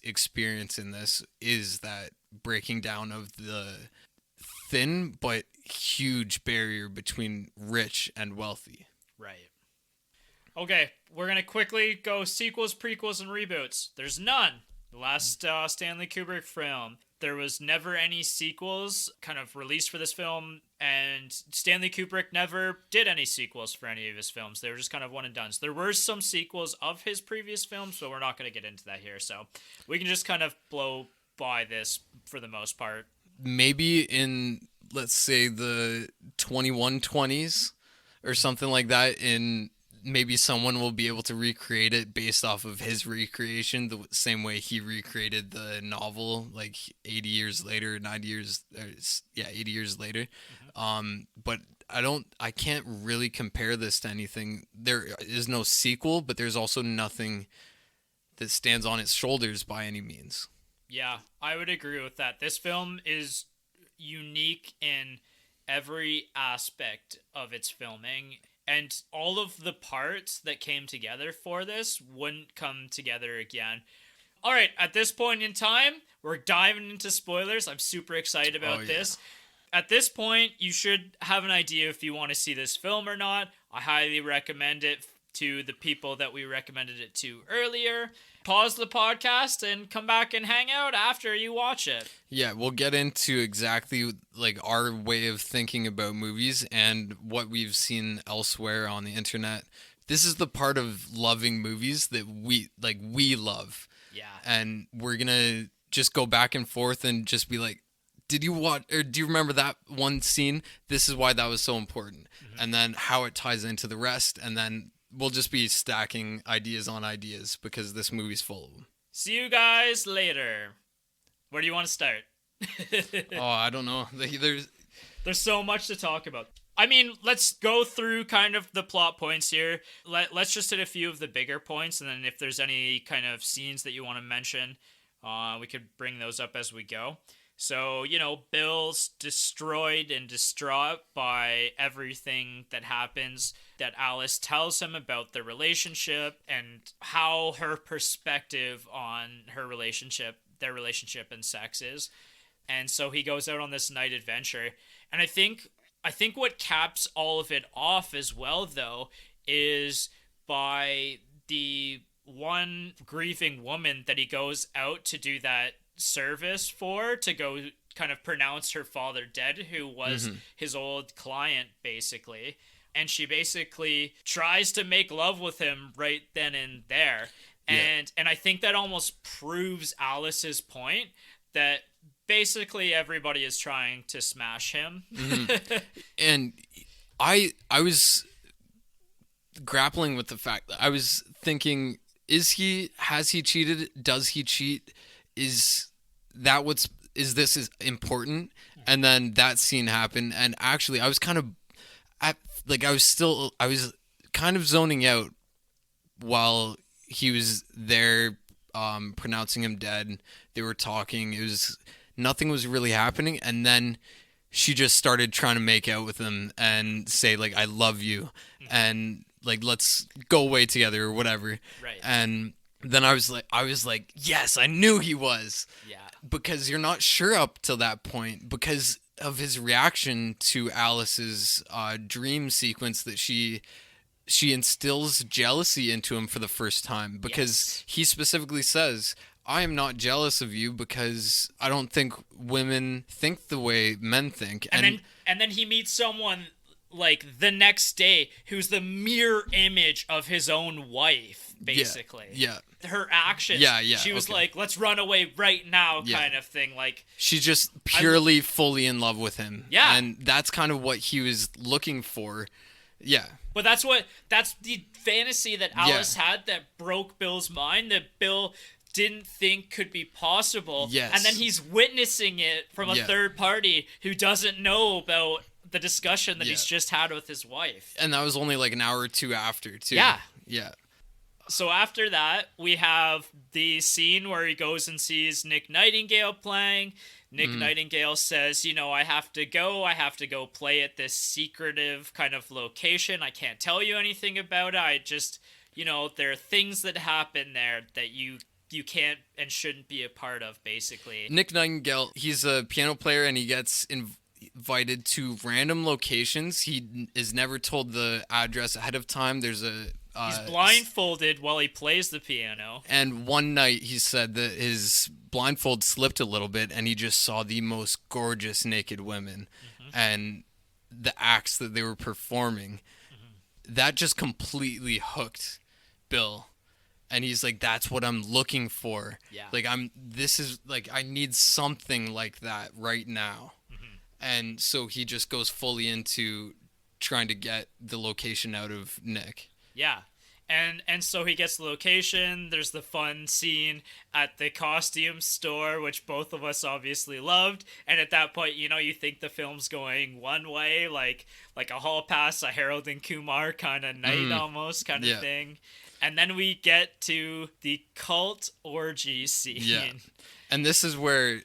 experience in this is that breaking down of the thin but huge barrier between rich and wealthy. Right. Okay, we're going to quickly go sequels, prequels, and reboots. There's none. The last Stanley Kubrick film, there was never any sequels kind of released for this film, and Stanley Kubrick never did any sequels for any of his films. They were just kind of one and done. So there were some sequels of his previous films, but we're not going to get into that here. So we can just kind of blow by this for the most part. Maybe in, let's say, the 2120s or something like that, maybe someone will be able to recreate it based off of his recreation, the same way he recreated the novel like 80 years later, 90 years, 80 years later. But I can't really compare this to anything. There is no sequel, but there's also nothing that stands on its shoulders by any means. Yeah, I would agree with that. This film is unique in every aspect of its filming, and all of the parts that came together for this wouldn't come together again. All right, at this point in time, we're diving into spoilers. I'm super excited about this. At this point, you should have an idea if you want to see this film or not. I highly recommend it to the people that we recommended it to earlier. Pause the podcast and come back and hang out after you watch it. Yeah, we'll get into exactly like our way of thinking about movies and what we've seen elsewhere on the internet. This is the part of loving movies that we love. Yeah. And we're going to just go back and forth and just be like, did you watch, or do you remember that one scene? This is why that was so important. Mm-hmm. And then how it ties into the rest, and then we'll just be stacking ideas on ideas because this movie's full of them. See you guys later. Where do you want to start? I don't know. There's so much to talk about. I mean, let's go through kind of the plot points here. Let's just hit a few of the bigger points, and then if there's any kind of scenes that you want to mention, we could bring those up as we go. So, Bill's destroyed and distraught by everything that happens that Alice tells him about their relationship and how her perspective on their relationship and sex is. And so he goes out on this night adventure. And I think what caps all of it off as well, though, is by the one grieving woman that he goes out to do that service for, to go kind of pronounce her father dead, who was his old client, basically. And she basically tries to make love with him right then and there. And I think that almost proves Alice's point that basically everybody is trying to smash him. And I was grappling with the fact that I was thinking, has he cheated? Does he cheat? Is this important? And then that scene happened, and actually I was kind of I was kind of zoning out while he was there, pronouncing him dead. They were talking. Nothing was really happening, and then she just started trying to make out with him and say like, "I love you," and like, let's go away together or whatever. Right. And then I was like, yes, I knew he was. Yeah. Because you're not sure up till that point because of his reaction to Alice's dream sequence that she instills jealousy into him for the first time, because he specifically says, I am not jealous of you because I don't think women think the way men think. And then he meets someone like the next day who's the mirror image of his own wife, basically. Yeah. Her actions. Yeah. She was like, let's run away right now, kind of thing. Like, she's just purely fully in love with him. Yeah. And that's kind of what he was looking for. Yeah. But that's the fantasy that Alice had that broke Bill's mind, that Bill didn't think could be possible. Yes. And then he's witnessing it from a third party who doesn't know about the discussion that he's just had with his wife. And that was only like an hour or two after, too. Yeah. Yeah. So after that, we have the scene where he goes and sees Nick Nightingale playing. Nick Nightingale says, I have to go play at this secretive kind of location. I can't tell you anything about it. I just, there are things that happen there that you you can't and shouldn't be a part of, basically. Nick Nightingale, he's a piano player, and he gets invited to random locations. He is never told the address ahead of time. There's a He's blindfolded while he plays the piano. And one night he said that his blindfold slipped a little bit and he just saw the most gorgeous naked women and the acts that they were performing. That just completely hooked Bill. And he's like, that's what I'm looking for. Yeah. Like, I need something like that right now. And so he just goes fully into trying to get the location out of Nick. Yeah. And so he gets the location. There's the fun scene at the costume store, which both of us obviously loved. And at that point, you think the film's going one way, like a hall pass, a Harold and Kumar kind of night almost kind of thing. And then we get to the cult orgy scene. Yeah. And this is where,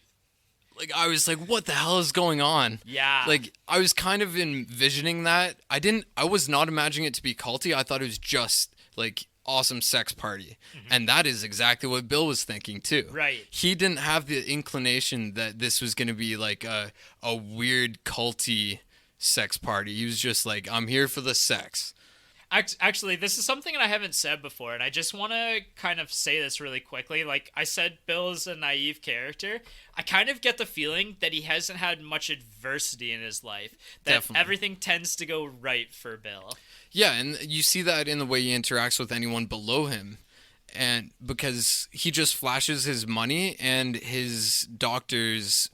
like, I was like, what the hell is going on? Yeah. Like, I was kind of envisioning that. I was not imagining it to be culty. I thought it was just, like, awesome sex party. And that is exactly what Bill was thinking, too. Right. He didn't have the inclination that this was going to be, like, a weird culty sex party. He was just like, I'm here for the sex. Actually, this is something that I haven't said before, and I just want to kind of say this really quickly. Like I said, Bill is a naive character. I kind of get the feeling that he hasn't had much adversity in his life. That Definitely. Everything tends to go right for Bill. Yeah, and you see that in the way he interacts with anyone below him. And because he just flashes his money and his doctor's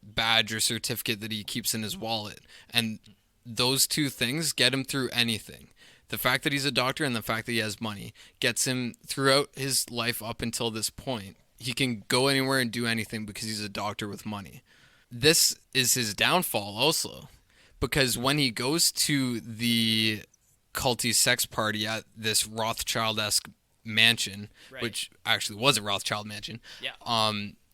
badge or certificate that he keeps in his wallet. And those two things get him through anything. The fact that he's a doctor and the fact that he has money gets him throughout his life up until this point. He can go anywhere and do anything because he's a doctor with money. This is his downfall also, because when he goes to the culty sex party at this Rothschild-esque mansion, which actually was a Rothschild mansion,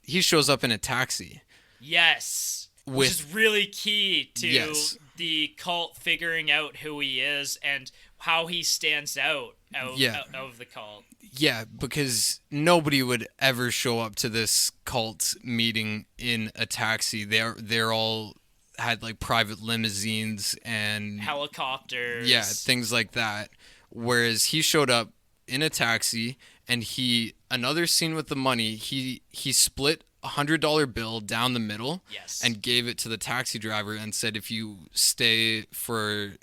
he shows up in a taxi. Yes. Which is really key to the cult figuring out who he is and how he stands out of the cult. Yeah, because nobody would ever show up to this cult meeting in a taxi. They're all had like private limousines and helicopters. Yeah, things like that. Whereas he showed up in a taxi and another scene with the money, he split $100 bill down the middle and gave it to the taxi driver and said, if you stay for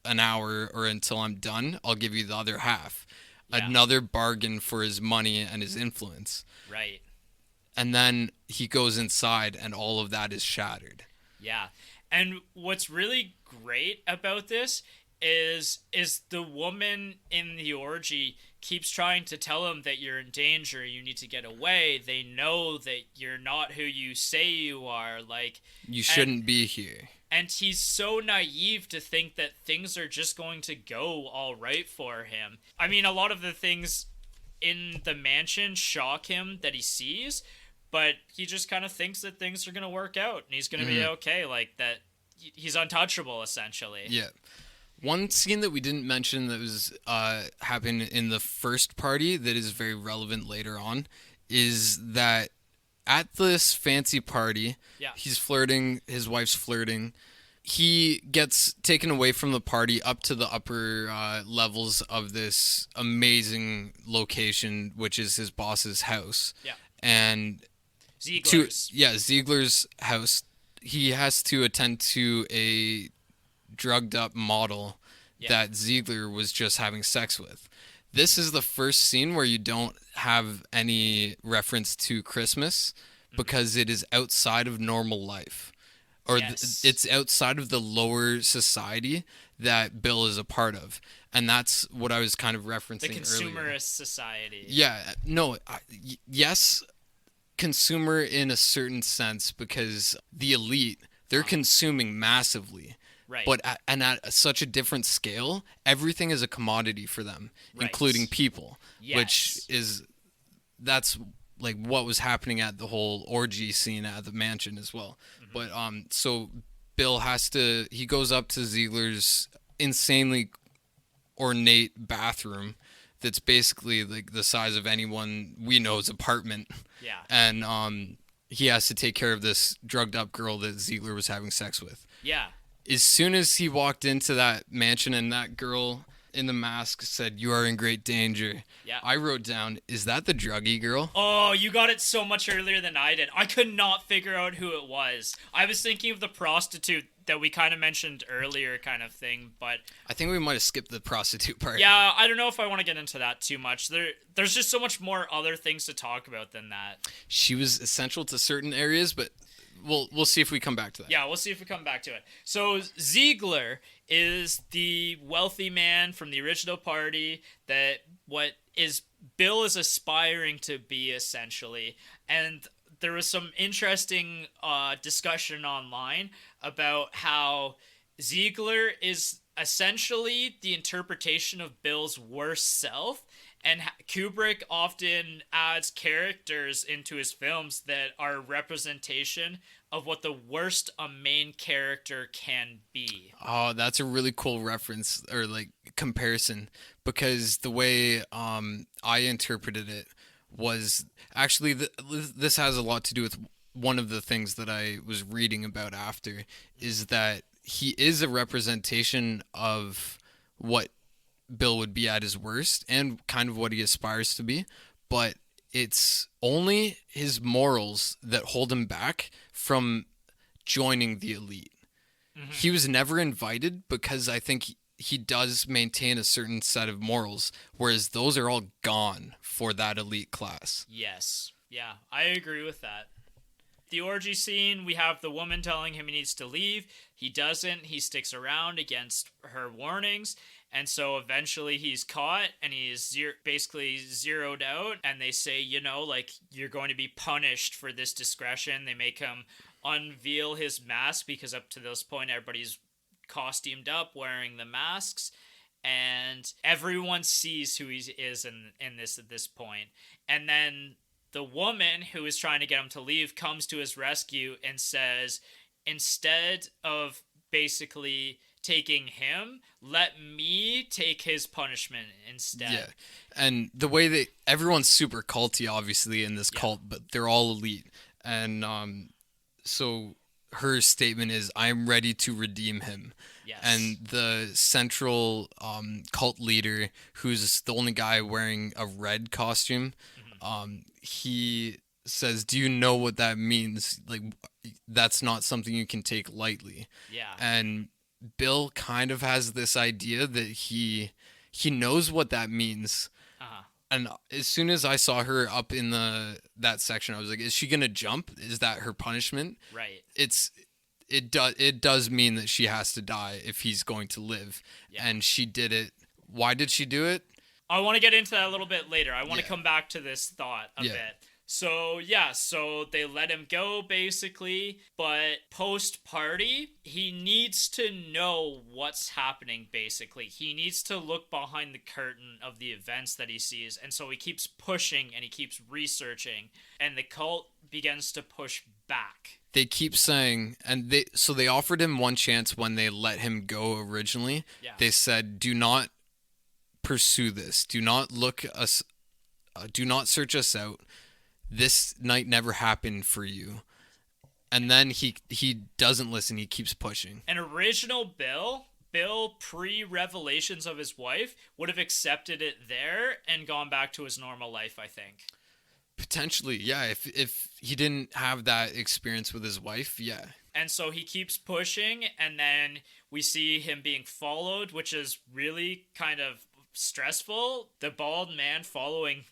an hour or until I'm done, I'll give you the other half. Yeah. Another bargain for his money and his influence. Right. And then he goes inside and all of that is shattered. Yeah. And what's really great about this is the woman in the orgy keeps trying to tell him that you're in danger, you need to get away. They know that you're not who you say you are. Like, you shouldn't be here. And he's so naive to think that things are just going to go all right for him. I mean, a lot of the things in the mansion shock him that he sees, but he just kind of thinks that things are going to work out and he's going to be okay. Like, that he's untouchable, essentially. Yeah. One scene that we didn't mention that was happened in the first party that is very relevant later on is that at this fancy party, he's flirting, his wife's flirting. He gets taken away from the party up to the upper levels of this amazing location, which is his boss's house. Yeah. And Ziegler's house. He has to attend to a drugged up model that Ziegler was just having sex with. This is the first scene where you don't have any reference to Christmas because it is outside of normal life. Or it's outside of the lower society that Bill is a part of. And that's what I was kind of referencing earlier. The consumerist society. Yeah. No, yes, consumer in a certain sense because the elite, they're consuming massively. Right. But at such a different scale, everything is a commodity for them, including people, that's like what was happening at the whole orgy scene at the mansion as well. But so Bill he goes up to Ziegler's insanely ornate bathroom that's basically like the size of anyone we know's apartment. Yeah. And he has to take care of this drugged up girl that Ziegler was having sex with. Yeah. As soon as he walked into that mansion and that girl in the mask said, "You are in great danger," Yeah. I wrote down, "Is that the druggy girl?" Oh, you got it so much earlier than I did. I could not figure out who it was. I was thinking of the prostitute that we kind of mentioned earlier kind of thing, but I think we might have skipped the prostitute part. yeah, I don't know if I want to get into that too much. There's just so much more other things to talk about than that. She was essential to certain areas, but we'll see if we come back to that. Yeah, we'll see if we come back to it. So Ziegler is the wealthy man from the original party that what is Bill is aspiring to be, essentially. And there was some interesting discussion online about how Ziegler is essentially the interpretation of Bill's worst self, and Kubrick often adds characters into his films that are a representation of what the worst a main character can be. Oh, that's a really cool reference or like comparison, because the way I interpreted it was actually this has a lot to do with one of the things that I was reading about after, is that he is a representation of what Bill would be at his worst and kind of what he aspires to be, but it's only his morals that hold him back from joining the elite. Mm-hmm. He was never invited because I think he does maintain a certain set of morals, whereas those are all gone for that elite class. Yes. Yeah, I agree with that. The orgy scene, we have the woman telling him he needs to leave. He doesn't. He sticks around against her warnings. And so eventually he's caught and he's basically zeroed out. And they say, you're going to be punished for this discretion. They make him unveil his mask because up to this point, everybody's costumed up wearing the masks. And everyone sees who he is in this at this point. And then the woman who is trying to get him to leave comes to his rescue and says, instead of basically taking him, let me take his punishment instead. Yeah. And the way that everyone's super culty, obviously, in this cult, but they're all elite. And so her statement is, "I'm ready to redeem him." Yes. And the central cult leader, who's the only guy wearing a red costume, he says, "Do you know what that means? Like, that's not something you can take lightly." Yeah. And Bill kind of has this idea that he knows what that means. Uh-huh. And as soon as I saw her up in that section, I was like, is she gonna jump? Is that her punishment? Right. It does mean that she has to die if he's going to live. Yeah. And she did it. Why did she do it? I want to get into that a little bit later. I want to come back to this thought a bit. So they let him go basically, but post-party, he needs to know what's happening basically. He needs to look behind the curtain of the events that he sees, and so he keeps pushing and he keeps researching, and the cult begins to push back. They keep saying, and they offered him one chance when they let him go originally. Yeah. They said, "Do not pursue this. Do not do not search us out. This night never happened for you." And then he doesn't listen. He keeps pushing. An original Bill pre-revelations of his wife would have accepted it there and gone back to his normal life, I think. Potentially, yeah. If he didn't have that experience with his wife, yeah. And so he keeps pushing, and then we see him being followed, which is really kind of stressful. The bald man following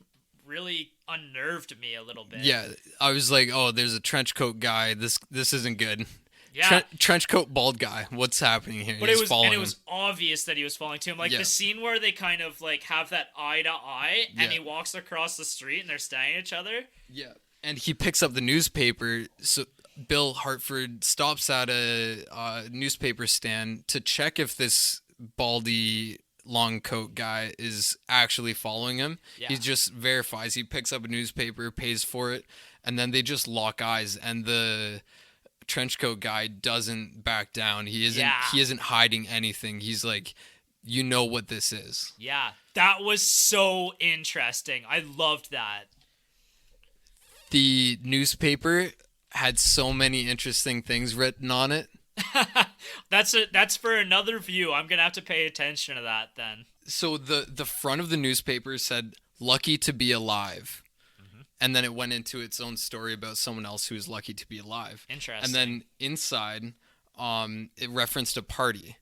really unnerved me a little bit. Yeah, I was like, oh, there's a trench coat guy. This isn't good. Yeah. Trench coat bald guy. What's happening here? But it was obvious that he was following to him. Like the scene where they kind of like have that eye to eye, and he walks across the street and they're staring at each other. Yeah. And he picks up the newspaper. So Bill Hartford stops at a newspaper stand to check if this baldy long coat guy is actually following him. Yeah. He just verifies. He picks up a newspaper, pays for it, and then they just lock eyes. And the trench coat guy doesn't back down. He isn't hiding anything. He's like you know what this is. Yeah, that was so interesting. I loved that. The newspaper had so many interesting things written on it. That's for another view. I'm gonna have to pay attention to that then. So the front of the newspaper said, "Lucky to be alive." And then it went into its own story about someone else who was lucky to be alive. Interesting. And then inside, it referenced a party.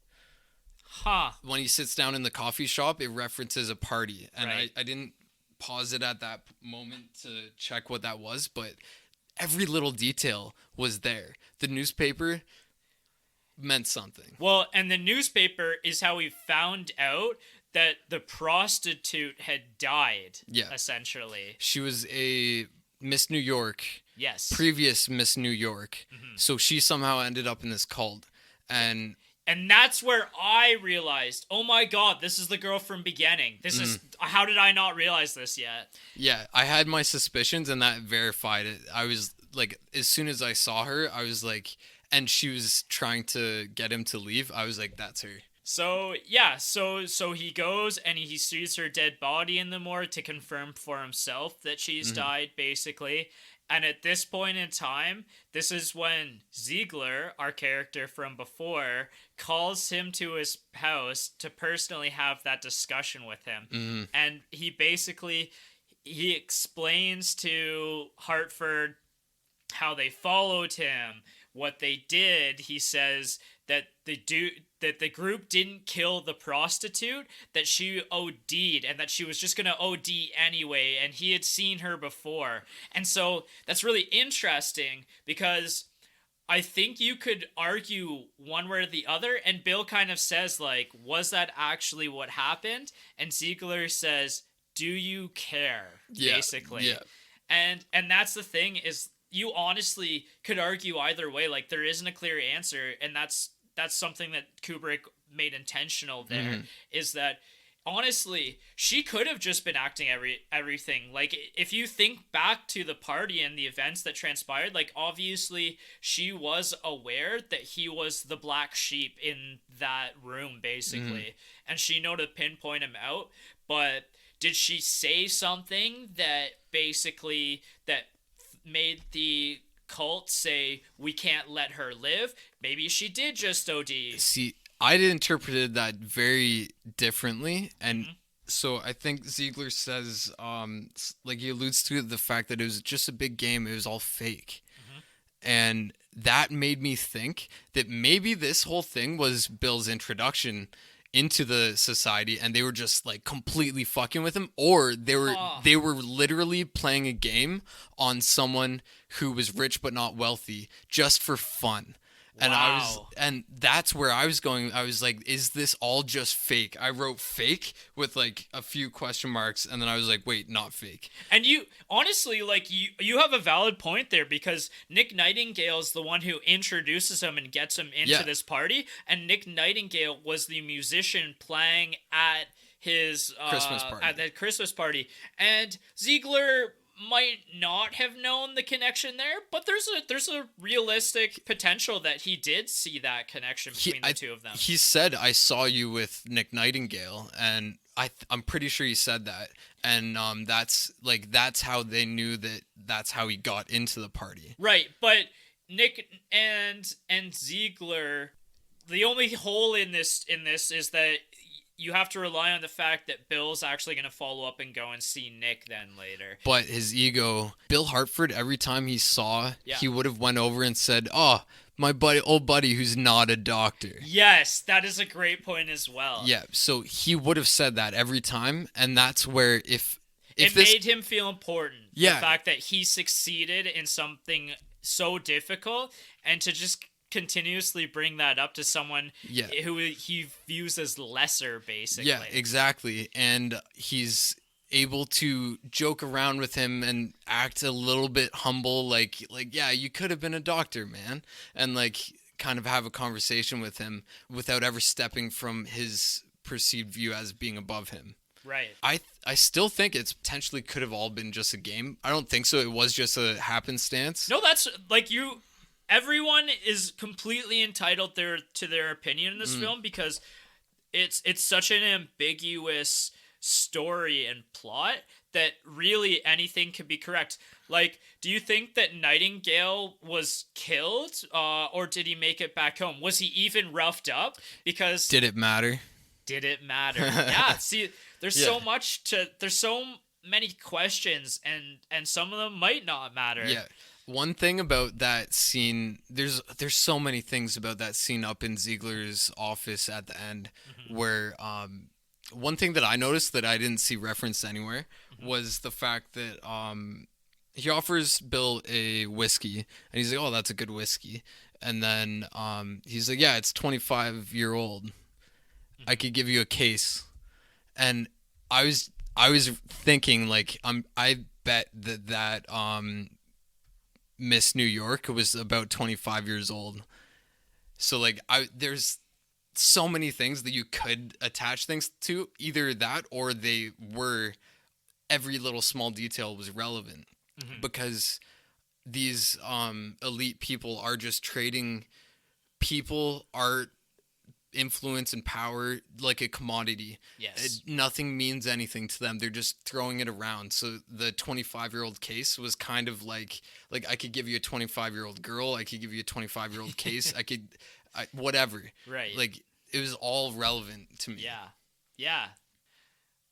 Huh. When he sits down in the coffee shop, it references a party. And Right. I didn't pause it at that moment to check what that was, but every little detail was there. The newspaper meant something. Well, and the newspaper is how we found out that the prostitute had died. Yeah. Essentially. She was a Miss New York, Yes. previous Miss New York. So she somehow ended up in this cult. And that's where I realized, oh my god, this is the girl from Beginning. This is, how did I not realize this yet? yeah, I had my suspicions and that verified it. I was like, as soon as I saw her, I was like, and she was trying to get him to leave, I was like, that's her. So yeah, so he goes and he sees her dead body in the morgue to confirm for himself that she's died, basically. And at this point in time, this is when Ziegler, our character from before, calls him to his house to personally have that discussion with him. And he explains to Hartford how they followed him, what they did. He says that the group didn't kill the prostitute, that she OD'd, and that she was just gonna OD anyway, and he had seen her before. And so that's really interesting because I think you could argue one way or the other, and Bill kind of says, like, was that actually what happened? And Ziegler says, do you care? Yeah, Basically. yeah. And that's the thing, is you honestly could argue either way. Like, there isn't a clear answer, and that's something that Kubrick made intentional there, is that honestly, she could have just been acting everything. Like, if you think back to the party and the events that transpired, like, obviously she was aware that he was the black sheep in that room, basically, and she knew to pinpoint him out. But did she say something that basically that made the cult say we can't let her live? Maybe she did just OD. See, I interpreted that very differently, and so I think Ziegler says, like, he alludes to the fact that it was just a big game, it was all fake. And that made me think that maybe this whole thing was Bill's introduction into the society, and they were just like completely fucking with him, or they were literally playing a game on someone who was rich but not wealthy just for fun. And that's where I was going. I was like, is this all just fake? I wrote fake with like a few question marks, and then I was like, wait, not fake. And you honestly, like, you have a valid point there, because Nick Nightingale's the one who introduces him and gets him into this party, and Nick Nightingale was the musician playing at his Christmas party. At that Christmas party. And Ziegler might not have known the connection there, but there's a realistic potential that he did see that connection between the two of them. He said, I saw you with Nick Nightingale, and I'm pretty sure he said that. And that's how they knew that's how he got into the party. Right, but Nick and Ziegler, the only hole in this is that you have to rely on the fact that Bill's actually going to follow up and go and see Nick then later. But his ego, Bill Hartford, every time he saw, he would have went over and said, oh, my old buddy who's not a doctor. Yes, that is a great point as well. Yeah, so he would have said that every time, and that's where if it made him feel important. Yeah. The fact that he succeeded in something so difficult, and to just continuously bring that up to someone who he views as lesser, basically. Yeah, exactly. And he's able to joke around with him and act a little bit humble, like yeah, you could have been a doctor, man, and like kind of have a conversation with him without ever stepping from his perceived view as being above him. Right. I still think it's potentially could have all been just a game. I don't think so. It was just a happenstance. No, that's like everyone is completely entitled to their opinion in this film, because it's such an ambiguous story and plot that really anything could be correct. Like, do you think that Nightingale was killed, or did he make it back home? Was he even roughed up? Because Did it matter? did it matter? Yeah. See, there's Yeah. so much to. There's so many questions, and some of them might not matter. Yeah. One thing about that scene, there's so many things about that scene up in Ziegler's office at the end, where one thing that I noticed that I didn't see referenced anywhere was the fact that he offers Bill a whiskey, and he's like, "Oh, that's a good whiskey," and then he's like, "Yeah, it's 25-year-old. I could give you a case," and I was thinking like I bet that Miss New York was about 25 years old. So like there's so many things that you could attach things to, either that or they were, every little small detail was relevant, because these elite people are just trading people, art, influence, and power like a commodity. Yes. Nothing means anything to them. They're just throwing it around. So the 25-year-old case was kind of like I could give you a 25-year-old girl, I could give you a 25-year-old case, whatever. Right. Like, it was all relevant to me. Yeah. Yeah.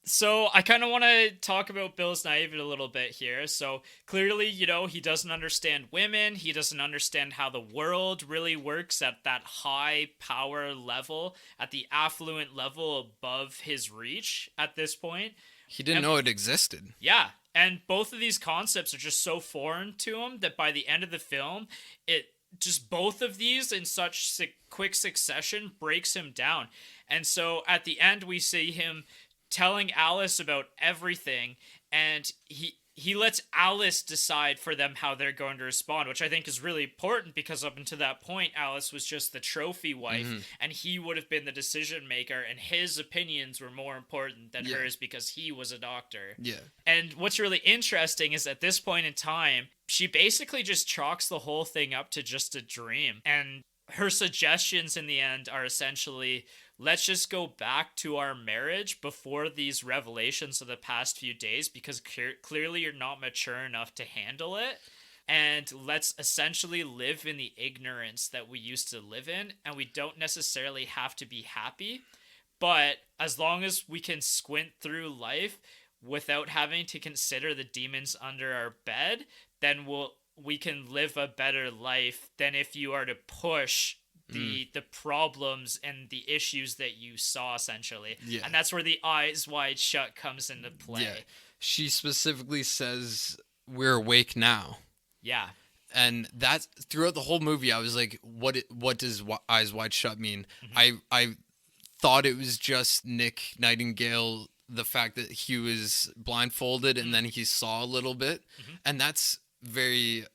So I kind of want to talk about Bill's naivety a little bit here. So clearly, he doesn't understand women. He doesn't understand how the world really works at that high power level, at the affluent level above his reach at this point. He didn't know it existed. Yeah. And both of these concepts are just so foreign to him that by the end of the film, both of these in such quick succession breaks him down. And so at the end, we see him telling Alice about everything, and he lets Alice decide for them how they're going to respond, which I think is really important, because up until that point, Alice was just the trophy wife, and he would have been the decision maker, and his opinions were more important than hers because he was a doctor. Yeah. And what's really interesting is at this point in time, she basically just chalks the whole thing up to just a dream, and her suggestions in the end are essentially, let's just go back to our marriage before these revelations of the past few days, because clearly you're not mature enough to handle it. And let's essentially live in the ignorance that we used to live in. And we don't necessarily have to be happy. But as long as we can squint through life without having to consider the demons under our bed, then we can live a better life than if you are to push the problems and the issues that you saw, essentially. Yeah. And that's where the eyes wide shut comes into play. Yeah. She specifically says, "We're awake now." Yeah. And that's throughout the whole movie. I was like, what does eyes wide shut mean? I thought it was just Nick Nightingale, the fact that he was blindfolded and then he saw a little bit. And that's very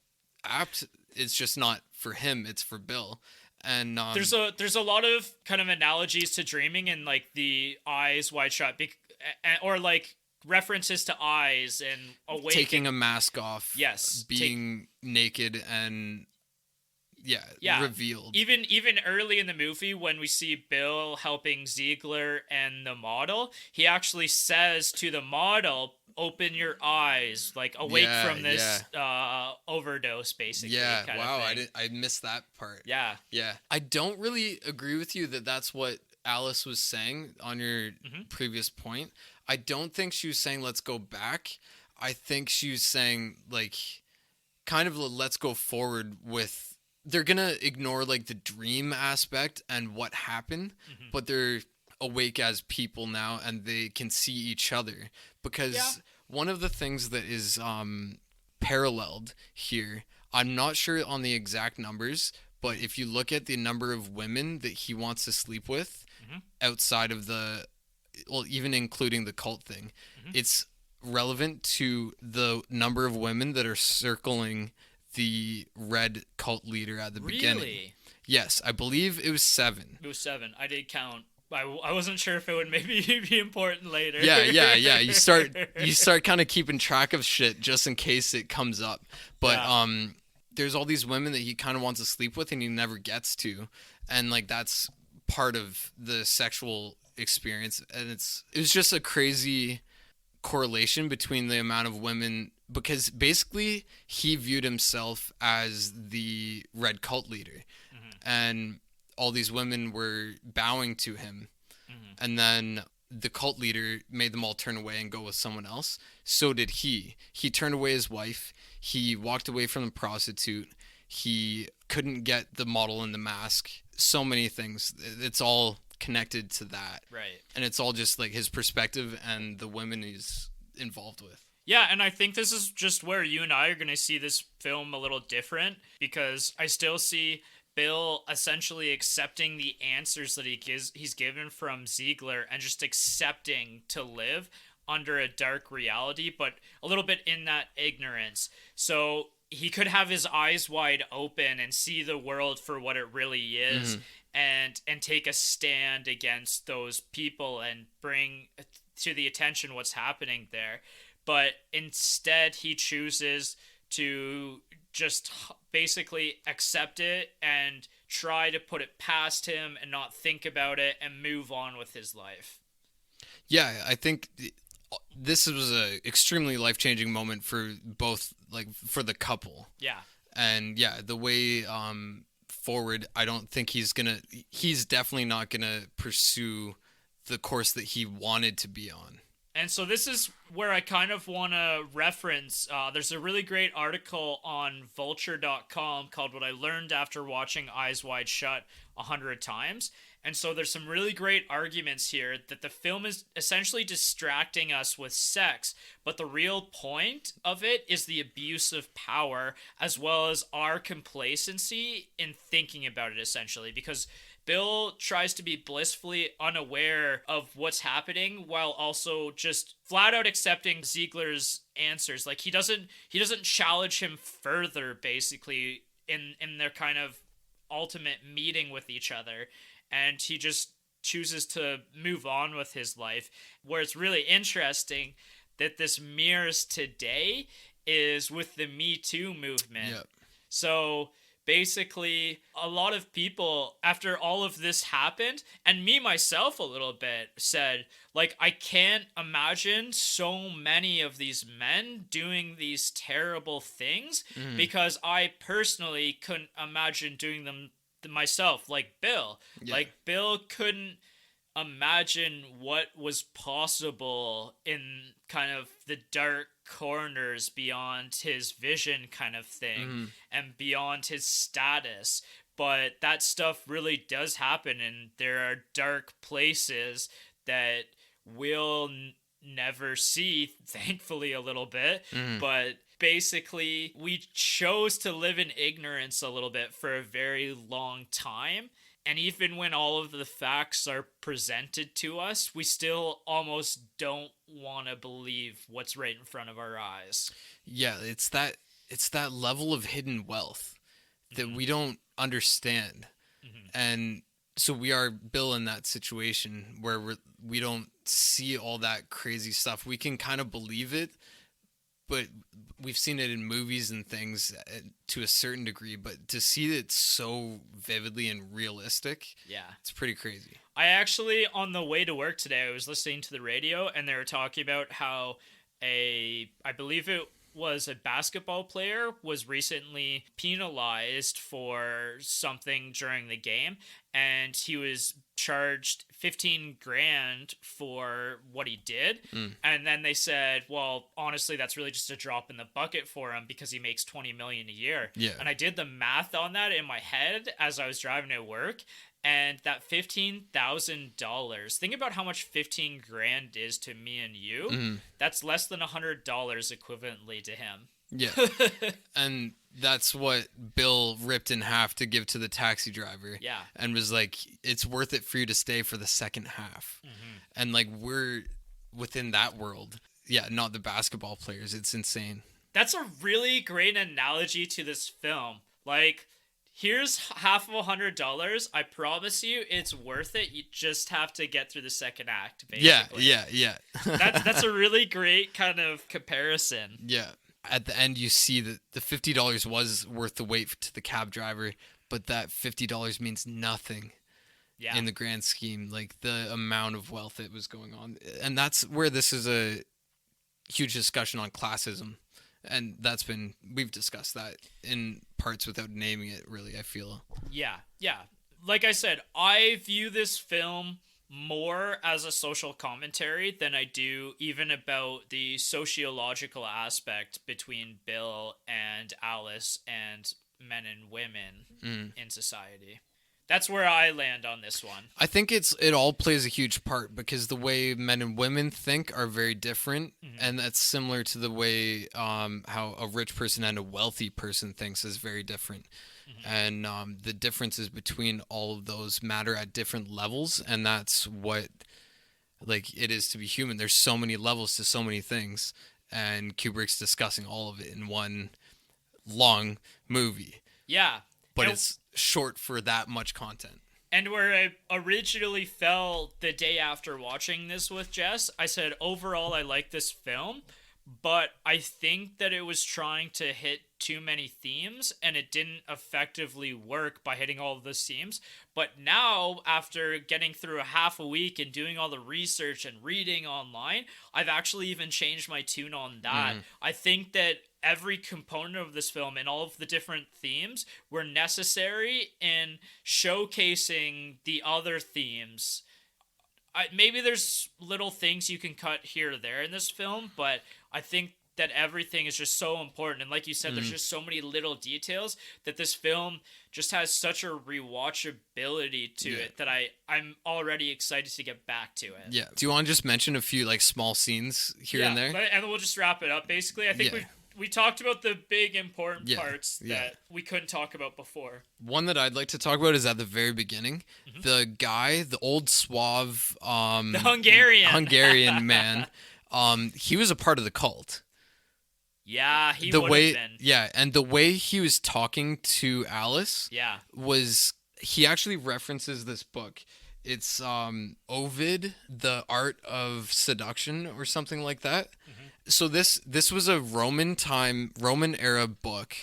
apt. It's just not for him, it's for Bill. And there's a lot of kind of analogies to dreaming and like the eyes wide shut, or like references to eyes and awake, taking a mask off, yes, being naked and revealed. Even early in the movie, when we see Bill helping Ziegler and the model, he actually says to the model, "Open your eyes, like awake from this overdose," basically. Yeah, kind wow, of thing. I missed that part. Yeah. I don't really agree with you that that's what Alice was saying on your previous point. I don't think she was saying let's go back. I think she was saying like kind of let's go forward with. They're gonna ignore like the dream aspect and what happened, but they're awake as people now and they can see each other, because one of the things that is paralleled here, I'm not sure on the exact numbers, but if you look at the number of women that he wants to sleep with outside of even including the cult thing, it's relevant to the number of women that are circling the red cult leader at the beginning. Really? Yes, I believe it was 7. It was 7. I did count. I wasn't sure if it would maybe be important later. Yeah. You start kind of keeping track of shit just in case it comes up. But there's all these women that he kind of wants to sleep with and he never gets to, and like that's part of the sexual experience, and it was just a crazy correlation between the amount of women, because basically he viewed himself as the red cult leader, and all these women were bowing to him, and then the cult leader made them all turn away and go with someone else. So did he. He turned away his wife. He walked away from the prostitute. He couldn't get the model in the mask. So many things. It's all connected to that. Right. And it's all just like his perspective and the women he's involved with. Yeah, and I think this is just where you and I are going to see this film a little different, because I still see Bill essentially accepting the answers that he's given from Ziegler, and just accepting to live under a dark reality, but a little bit in that ignorance. So he could have his eyes wide open and see the world for what it really is, and take a stand against those people and bring to the attention what's happening there. But instead he chooses to just basically accept it and try to put it past him and not think about it and move on with his life. Yeah, I think this was a extremely life-changing moment for both, like for the couple. Yeah. And yeah, the way forward, I don't think he's definitely not gonna pursue the course that he wanted to be on. And so this is where I kind of want to reference, there's a really great article on vulture.com called What I Learned After Watching Eyes Wide Shut 100 Times. And so there's some really great arguments here that the film is essentially distracting us with sex, but the real point of it is the abuse of power, as well as our complacency in thinking about it, essentially, because Bill tries to be blissfully unaware of what's happening while also just flat out accepting Ziegler's answers. Like he doesn't challenge him further, basically, in their kind of ultimate meeting with each other, and he just chooses to move on with his life. Where it's really interesting that this mirrors today is with the Me Too movement. Yep. So basically, a lot of people, after all of this happened, and me myself a little bit, said, like, I can't imagine so many of these men doing these terrible things, because I personally couldn't imagine doing them myself, like Bill. Yeah. Like, Bill couldn't imagine what was possible in kind of the dark corners beyond his vision kind of thing, and beyond his status. But that stuff really does happen, and there are dark places that we'll never see, thankfully, a little bit. But basically, we chose to live in ignorance a little bit for a very long time. And even when all of the facts are presented to us, we still almost don't want to believe what's right in front of our eyes. Yeah, it's that level of hidden wealth that we don't understand. And so we are Bill in that situation where we don't see all that crazy stuff. We can kind of believe it, but we've seen it in movies and things to a certain degree, but to see it so vividly and realistic, it's pretty crazy. I actually, on the way to work today, I was listening to the radio, and they were talking about how I believe it was a basketball player was recently penalized for something during the game, and he was charged $15,000 for what he did. And then they said, well, honestly, that's really just a drop in the bucket for him because he makes $20 million a year. And I did the math on that in my head as I was driving to work, and that $15,000, think about how much $15,000 is to me and you. That's less than $100 equivalently to him. Yeah. And that's what Bill ripped in half to give to the taxi driver. Yeah. And was like, it's worth it for you to stay for the second half. And like, we're within that world. Yeah, not the basketball players. It's insane. That's a really great analogy to this film. Like, here's half of $100. I promise you, it's worth it. You just have to get through the second act, basically. Yeah. That's a really great kind of comparison. Yeah. At the end, you see that the $50 was worth the wait to the cab driver, but that $50 means nothing Yeah. in the grand scheme, like the amount of wealth that was going on. And that's where this is a huge discussion on classism. And we've discussed that in parts without naming it, really, I feel. Yeah, yeah. Like I said, I view this film more as a social commentary than I do even about the sociological aspect between Bill and Alice and men and women in society. That's where I land on this one. I think it all plays a huge part because the way men and women think are very different, and that's similar to the way how a rich person and a wealthy person thinks is very different. And the differences between all of those matter at different levels, and that's what like it is to be human. There's so many levels to so many things, and Kubrick's discussing all of it in one long movie. Yeah. But it's short for that much content. And where I originally felt the day after watching this with Jess, I said, overall, I like this film, but I think that it was trying to hit too many themes, and it didn't effectively work by hitting all of those themes. But now, after getting through a half a week and doing all the research and reading online, I've actually even changed my tune on that. I think that every component of this film and all of the different themes were necessary in showcasing the other themes. Maybe there's little things you can cut here or there in this film, but I think that everything is just so important. And like you said, there's just so many little details that this film just has such a rewatchability to it that I'm already excited to get back to it. Yeah. Do you want to just mention a few like small scenes here and there? And we'll just wrap it up. Basically, I think we talked about the big important parts that we couldn't talk about before. One that I'd like to talk about is at the very beginning. The guy, the old suave, the Hungarian man, he was a part of the cult. Yeah, he would have been. Yeah, and the way he was talking to Alice was, he actually references this book. It's Ovid, The Art of Seduction, or something like that. So this was a Roman era book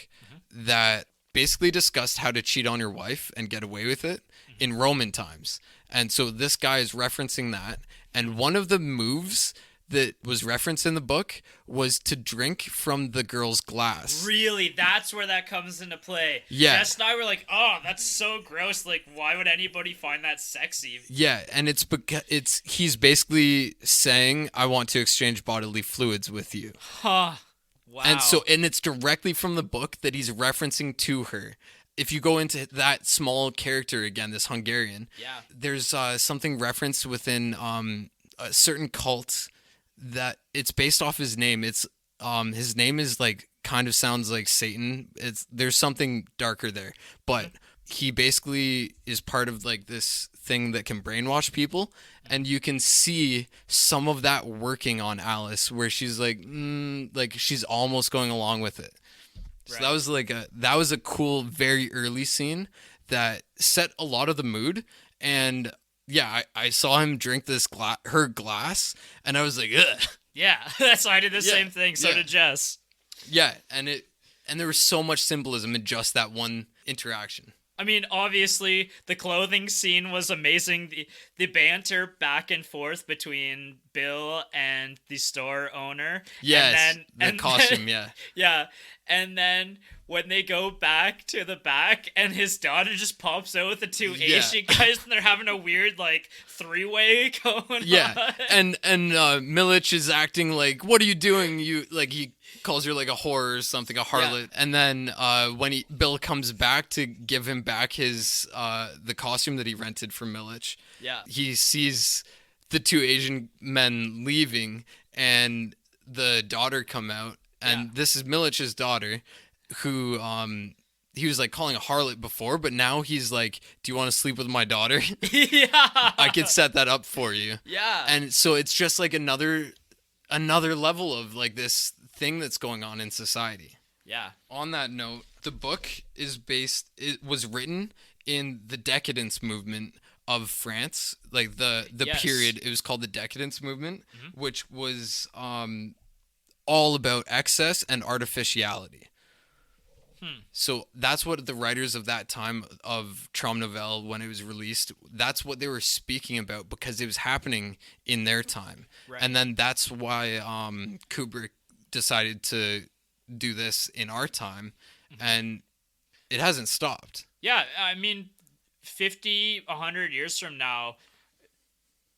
that basically discussed how to cheat on your wife and get away with it in Roman times. And so this guy is referencing that. And one of the moves that was referenced in the book was to drink from the girl's glass. Really? That's where that comes into play. Yeah. Jess and I were like, oh, that's so gross. Like, why would anybody find that sexy? Yeah, and it's because he's basically saying, I want to exchange bodily fluids with you. Huh. Wow. And it's directly from the book that he's referencing to her. If you go into that small character again, this Hungarian, there's something referenced within a certain cult that it's based off his name. It's his name is like kind of sounds like Satan. There's something darker there, but he basically is part of like this thing that can brainwash people, and you can see some of that working on Alice, where she's like she's almost going along with it. So that was a cool, very early scene that set a lot of the mood. And yeah, I saw him drink her glass, and I was like, ugh. Yeah, so I did the same thing. So did Jess. Yeah, and there was so much symbolism in just that one interaction. I mean, obviously, the clothing scene was amazing. The banter back and forth between Bill and the store owner. Yes, the costume, Yeah, and then when they go back to the back and his daughter just pops out with the two Asian guys and they're having a weird, like, three-way going on. Yeah, and Milich is acting like, what are you doing? He calls her like a whore or something, a harlot. Yeah. And then when Bill comes back to give him back his the costume that he rented from Milich, he sees the two Asian men leaving and the daughter come out, and this is Milich's daughter, who he was like calling a harlot before, but now he's like, do you want to sleep with my daughter? I could set that up for you. And so it's just like another level of like this thing that's going on in society. On that note, the book it was written in the decadence movement of France, like the period. It was called the decadence movement, which was all about excess and artificiality. So that's what the writers of that time of Trom Novel, when it was released, that's what they were speaking about because it was happening in their time. Right. And then that's why Kubrick decided to do this in our time, and it hasn't stopped. Yeah, I mean, 50, 100 years from now,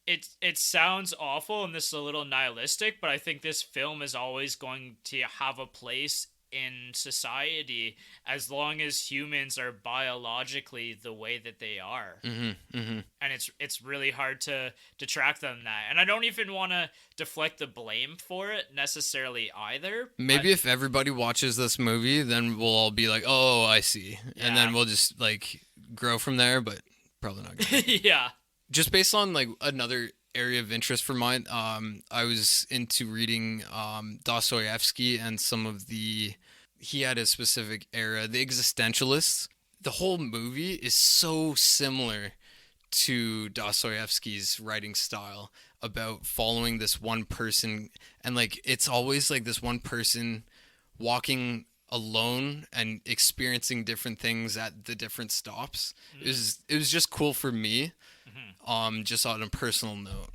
it sounds awful and this is a little nihilistic, but I think this film is always going to have a place in society as long as humans are biologically the way that they are. And it's really hard to detract them that. And I don't even want to deflect the blame for it necessarily either. Maybe if everybody watches this movie, then we'll all be like, oh, I see. Yeah. And then we'll just like grow from there, but probably not gonna. Yeah. Just based on like another area of interest for mine, I was into reading Dostoevsky and some of he had a specific era, the existentialists. The whole movie is so similar to Dostoevsky's writing style about following this one person, and like it's always like this one person walking alone and experiencing different things at the different stops. It was just cool for me. Just on a personal note,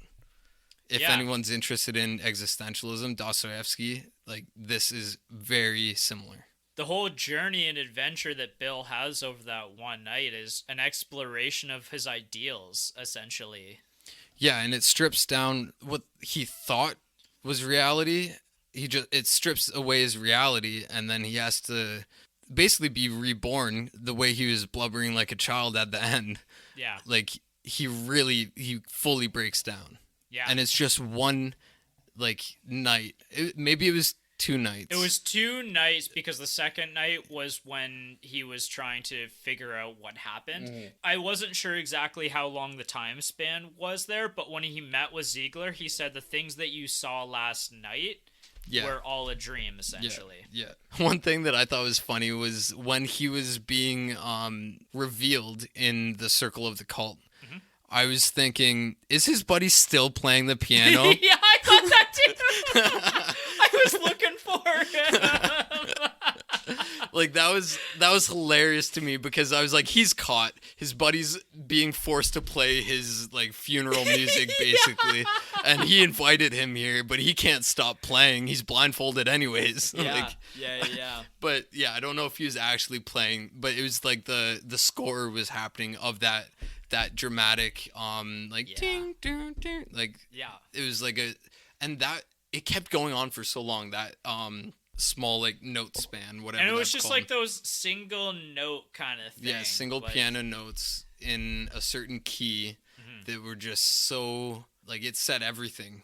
if anyone's interested in existentialism, Dostoevsky, like this is very similar. The whole journey and adventure that Bill has over that one night is an exploration of his ideals, essentially. Yeah, and it strips down what he thought was reality. It strips away his reality, and then he has to basically be reborn the way he was blubbering like a child at the end. Yeah. Like he fully breaks down. Yeah. And it's just one like night. Maybe it was 2 nights. It was 2 nights because the second night was when he was trying to figure out what happened. I wasn't sure exactly how long the time span was there, but when he met with Ziegler, he said the things that you saw last night were all a dream, essentially. Yeah. One thing that I thought was funny was when he was being revealed in the circle of the cult. I was thinking, is his buddy still playing the piano? Yeah, I thought that too. I was looking for him. Like that was hilarious to me because I was like, he's caught. His buddy's being forced to play his like funeral music basically, and he invited him here, but he can't stop playing. He's blindfolded anyways. Yeah. But yeah, I don't know if he was actually playing, but it was like the score was happening of that dramatic ting, ding, ding, like it was like it kept going on for so long, that small like note span, whatever, and it was that's just called. like those single note kind of things. Single piano notes in a certain key that were just so like it said everything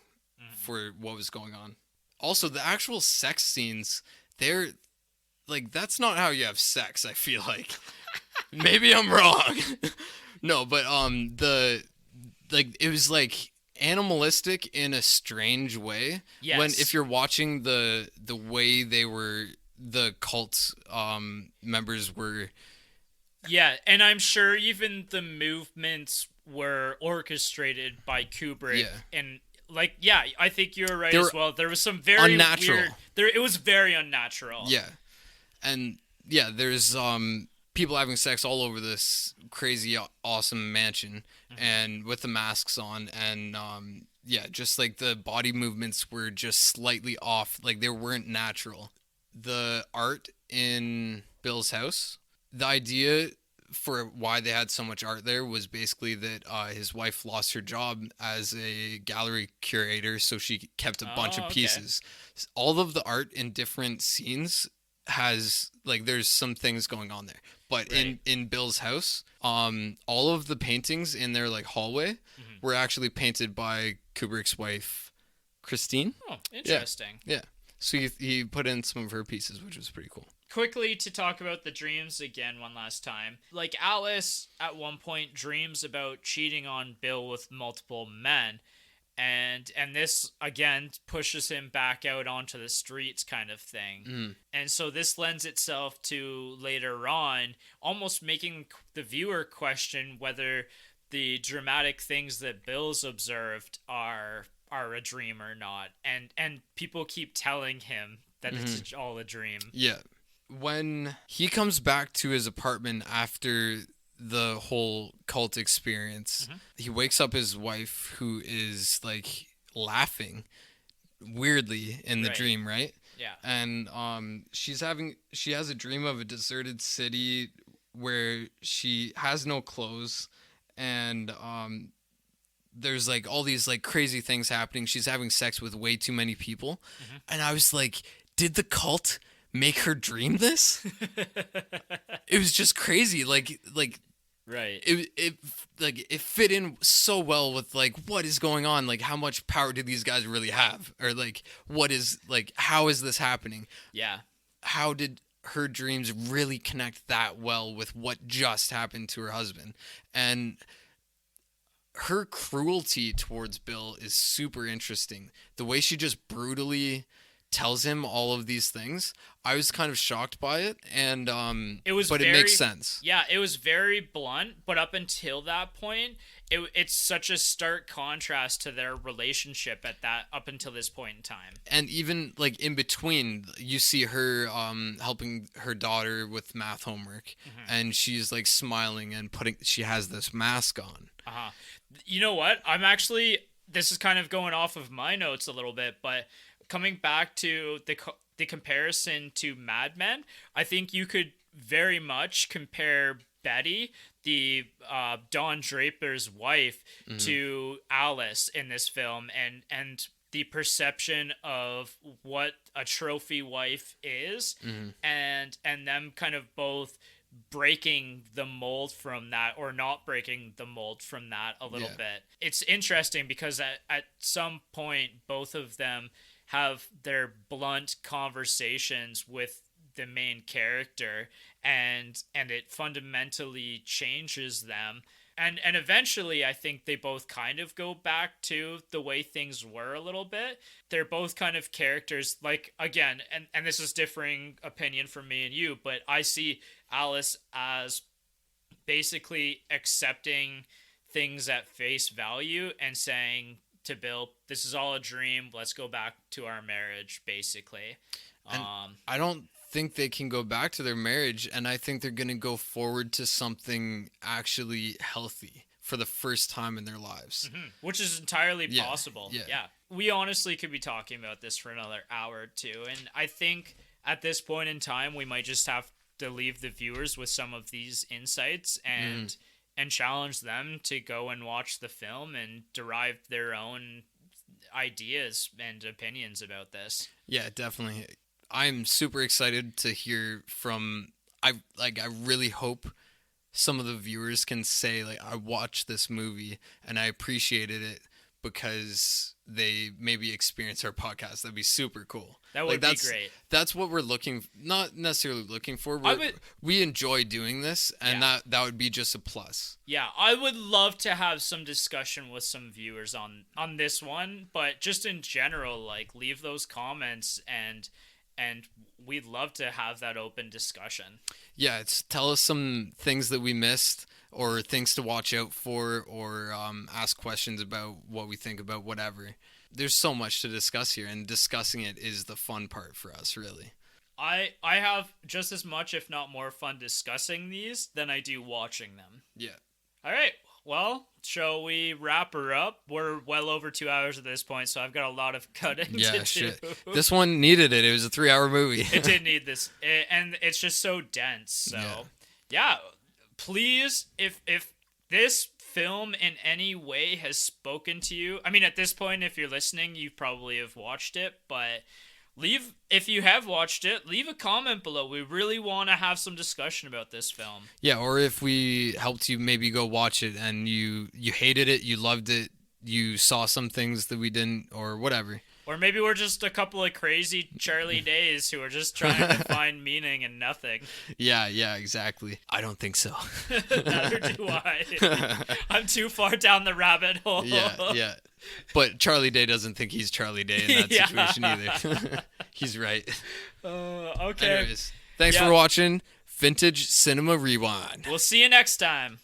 for what was going on. Also, the actual sex scenes, they're like, that's not how you have sex, I feel like. Maybe I'm wrong. No, but it was like animalistic in a strange way. Yes. When if you're watching the way the cult members were. Yeah, and I'm sure even the movements were orchestrated by Kubrick. Yeah. And like, yeah, I think you're right as well. There was some very unnatural. It was very unnatural. Yeah, and yeah, there's people having sex all over this crazy awesome mansion and with the masks on, and just like the body movements were just slightly off, like they weren't natural. The art in Bill's house, the idea for why they had so much art there was basically that his wife lost her job as a gallery curator, so she kept a bunch of pieces. All of the art in different scenes has like there's some things going on there, but in Bill's house, all of the paintings in their like hallway were actually painted by Kubrick's wife, Christine. Oh, interesting. Yeah. So he put in some of her pieces, which was pretty cool. Quickly to talk about the dreams again one last time. Like Alice at one point dreams about cheating on Bill with multiple men. And this, again, pushes him back out onto the streets kind of thing. And so this lends itself to, later on, almost making the viewer question whether the dramatic things that Bill's observed are a dream or not. And people keep telling him that it's all a dream. Yeah. when he comes back to his apartment after the whole cult experience, he wakes up his wife, who is like laughing weirdly in the Right. dream, right? Yeah. And she has a dream of a deserted city where she has no clothes, and there's like all these like crazy things happening. She's having sex with way too many people. And I was like, did the cult make her dream this? It was just crazy. Like Right. it fit in so well with like what is going on, like how much power do these guys really have, or like what is like how is this happening? Yeah. How did her dreams really connect that well with what just happened to her husband? And her cruelty towards Bill is super interesting. The way she just brutally tells him all of these things, I was kind of shocked by it, and but it makes sense. Yeah, it was very blunt, but up until that point, it's such a stark contrast to their relationship up until this point in time. And even like in between, you see her helping her daughter with math homework, and she's like smiling and she has this mask on. You know what? This is kind of going off of my notes a little bit, but coming back to the comparison to Mad Men, I think you could very much compare Betty, the Don Draper's wife, to Alice in this film, and the perception of what a trophy wife is, and them kind of both breaking the mold from that, or not breaking the mold from that a little bit. It's interesting because at some point both of them have their blunt conversations with the main character, and it fundamentally changes them. And eventually I think they both kind of go back to the way things were a little bit. They're both kind of characters, like, again, and this is differing opinion from me and you, but I see Alice as basically accepting things at face value and saying to Bill, this is all a dream, let's go back to our marriage, basically. And I don't think they can go back to their marriage, and I think they're going to go forward to something actually healthy for the first time in their lives. Which is entirely possible. Yeah. We honestly could be talking about this for another hour or two, and I think at this point in time we might just have to leave the viewers with some of these insights and challenge them to go and watch the film and derive their own ideas and opinions about this. Yeah, definitely. I'm super excited to hear from I really hope some of the viewers can say like I watched this movie and I appreciated it because they maybe experience our podcast. That'd be super cool. That would be great. That's what we're not necessarily looking for. We enjoy doing this, and that would be just a plus. Yeah, I would love to have some discussion with some viewers on this one, but just in general, like, leave those comments and we'd love to have that open discussion. Yeah, tell us some things that we missed, or things to watch out for, or ask questions about what we think about whatever. There's so much to discuss here, and discussing it is the fun part for us, really. I have just as much, if not more, fun discussing these than I do watching them. Yeah. All right. Well, shall we wrap her up? We're well over 2 hours at this point, so I've got a lot of cutting to do. Shit. This one needed it. It was a 3-hour movie. It did need this, and it's just so dense. So, yeah, please, if this film in any way has spoken to you, I mean, at this point, if you're listening, you probably have watched it, but if you have watched it, leave a comment below. We really want to have some discussion about this film. Yeah, or if we helped you maybe go watch it and you hated it, you loved it, you saw some things that we didn't, or whatever. Or maybe we're just a couple of crazy Charlie Days who are just trying to find meaning in nothing. Yeah, exactly. I don't think so. Neither do I. I'm too far down the rabbit hole. Yeah. But Charlie Day doesn't think he's Charlie Day in that situation either. He's right. Okay. Anyways, thanks for watching Vintage Cinema Rewind. We'll see you next time.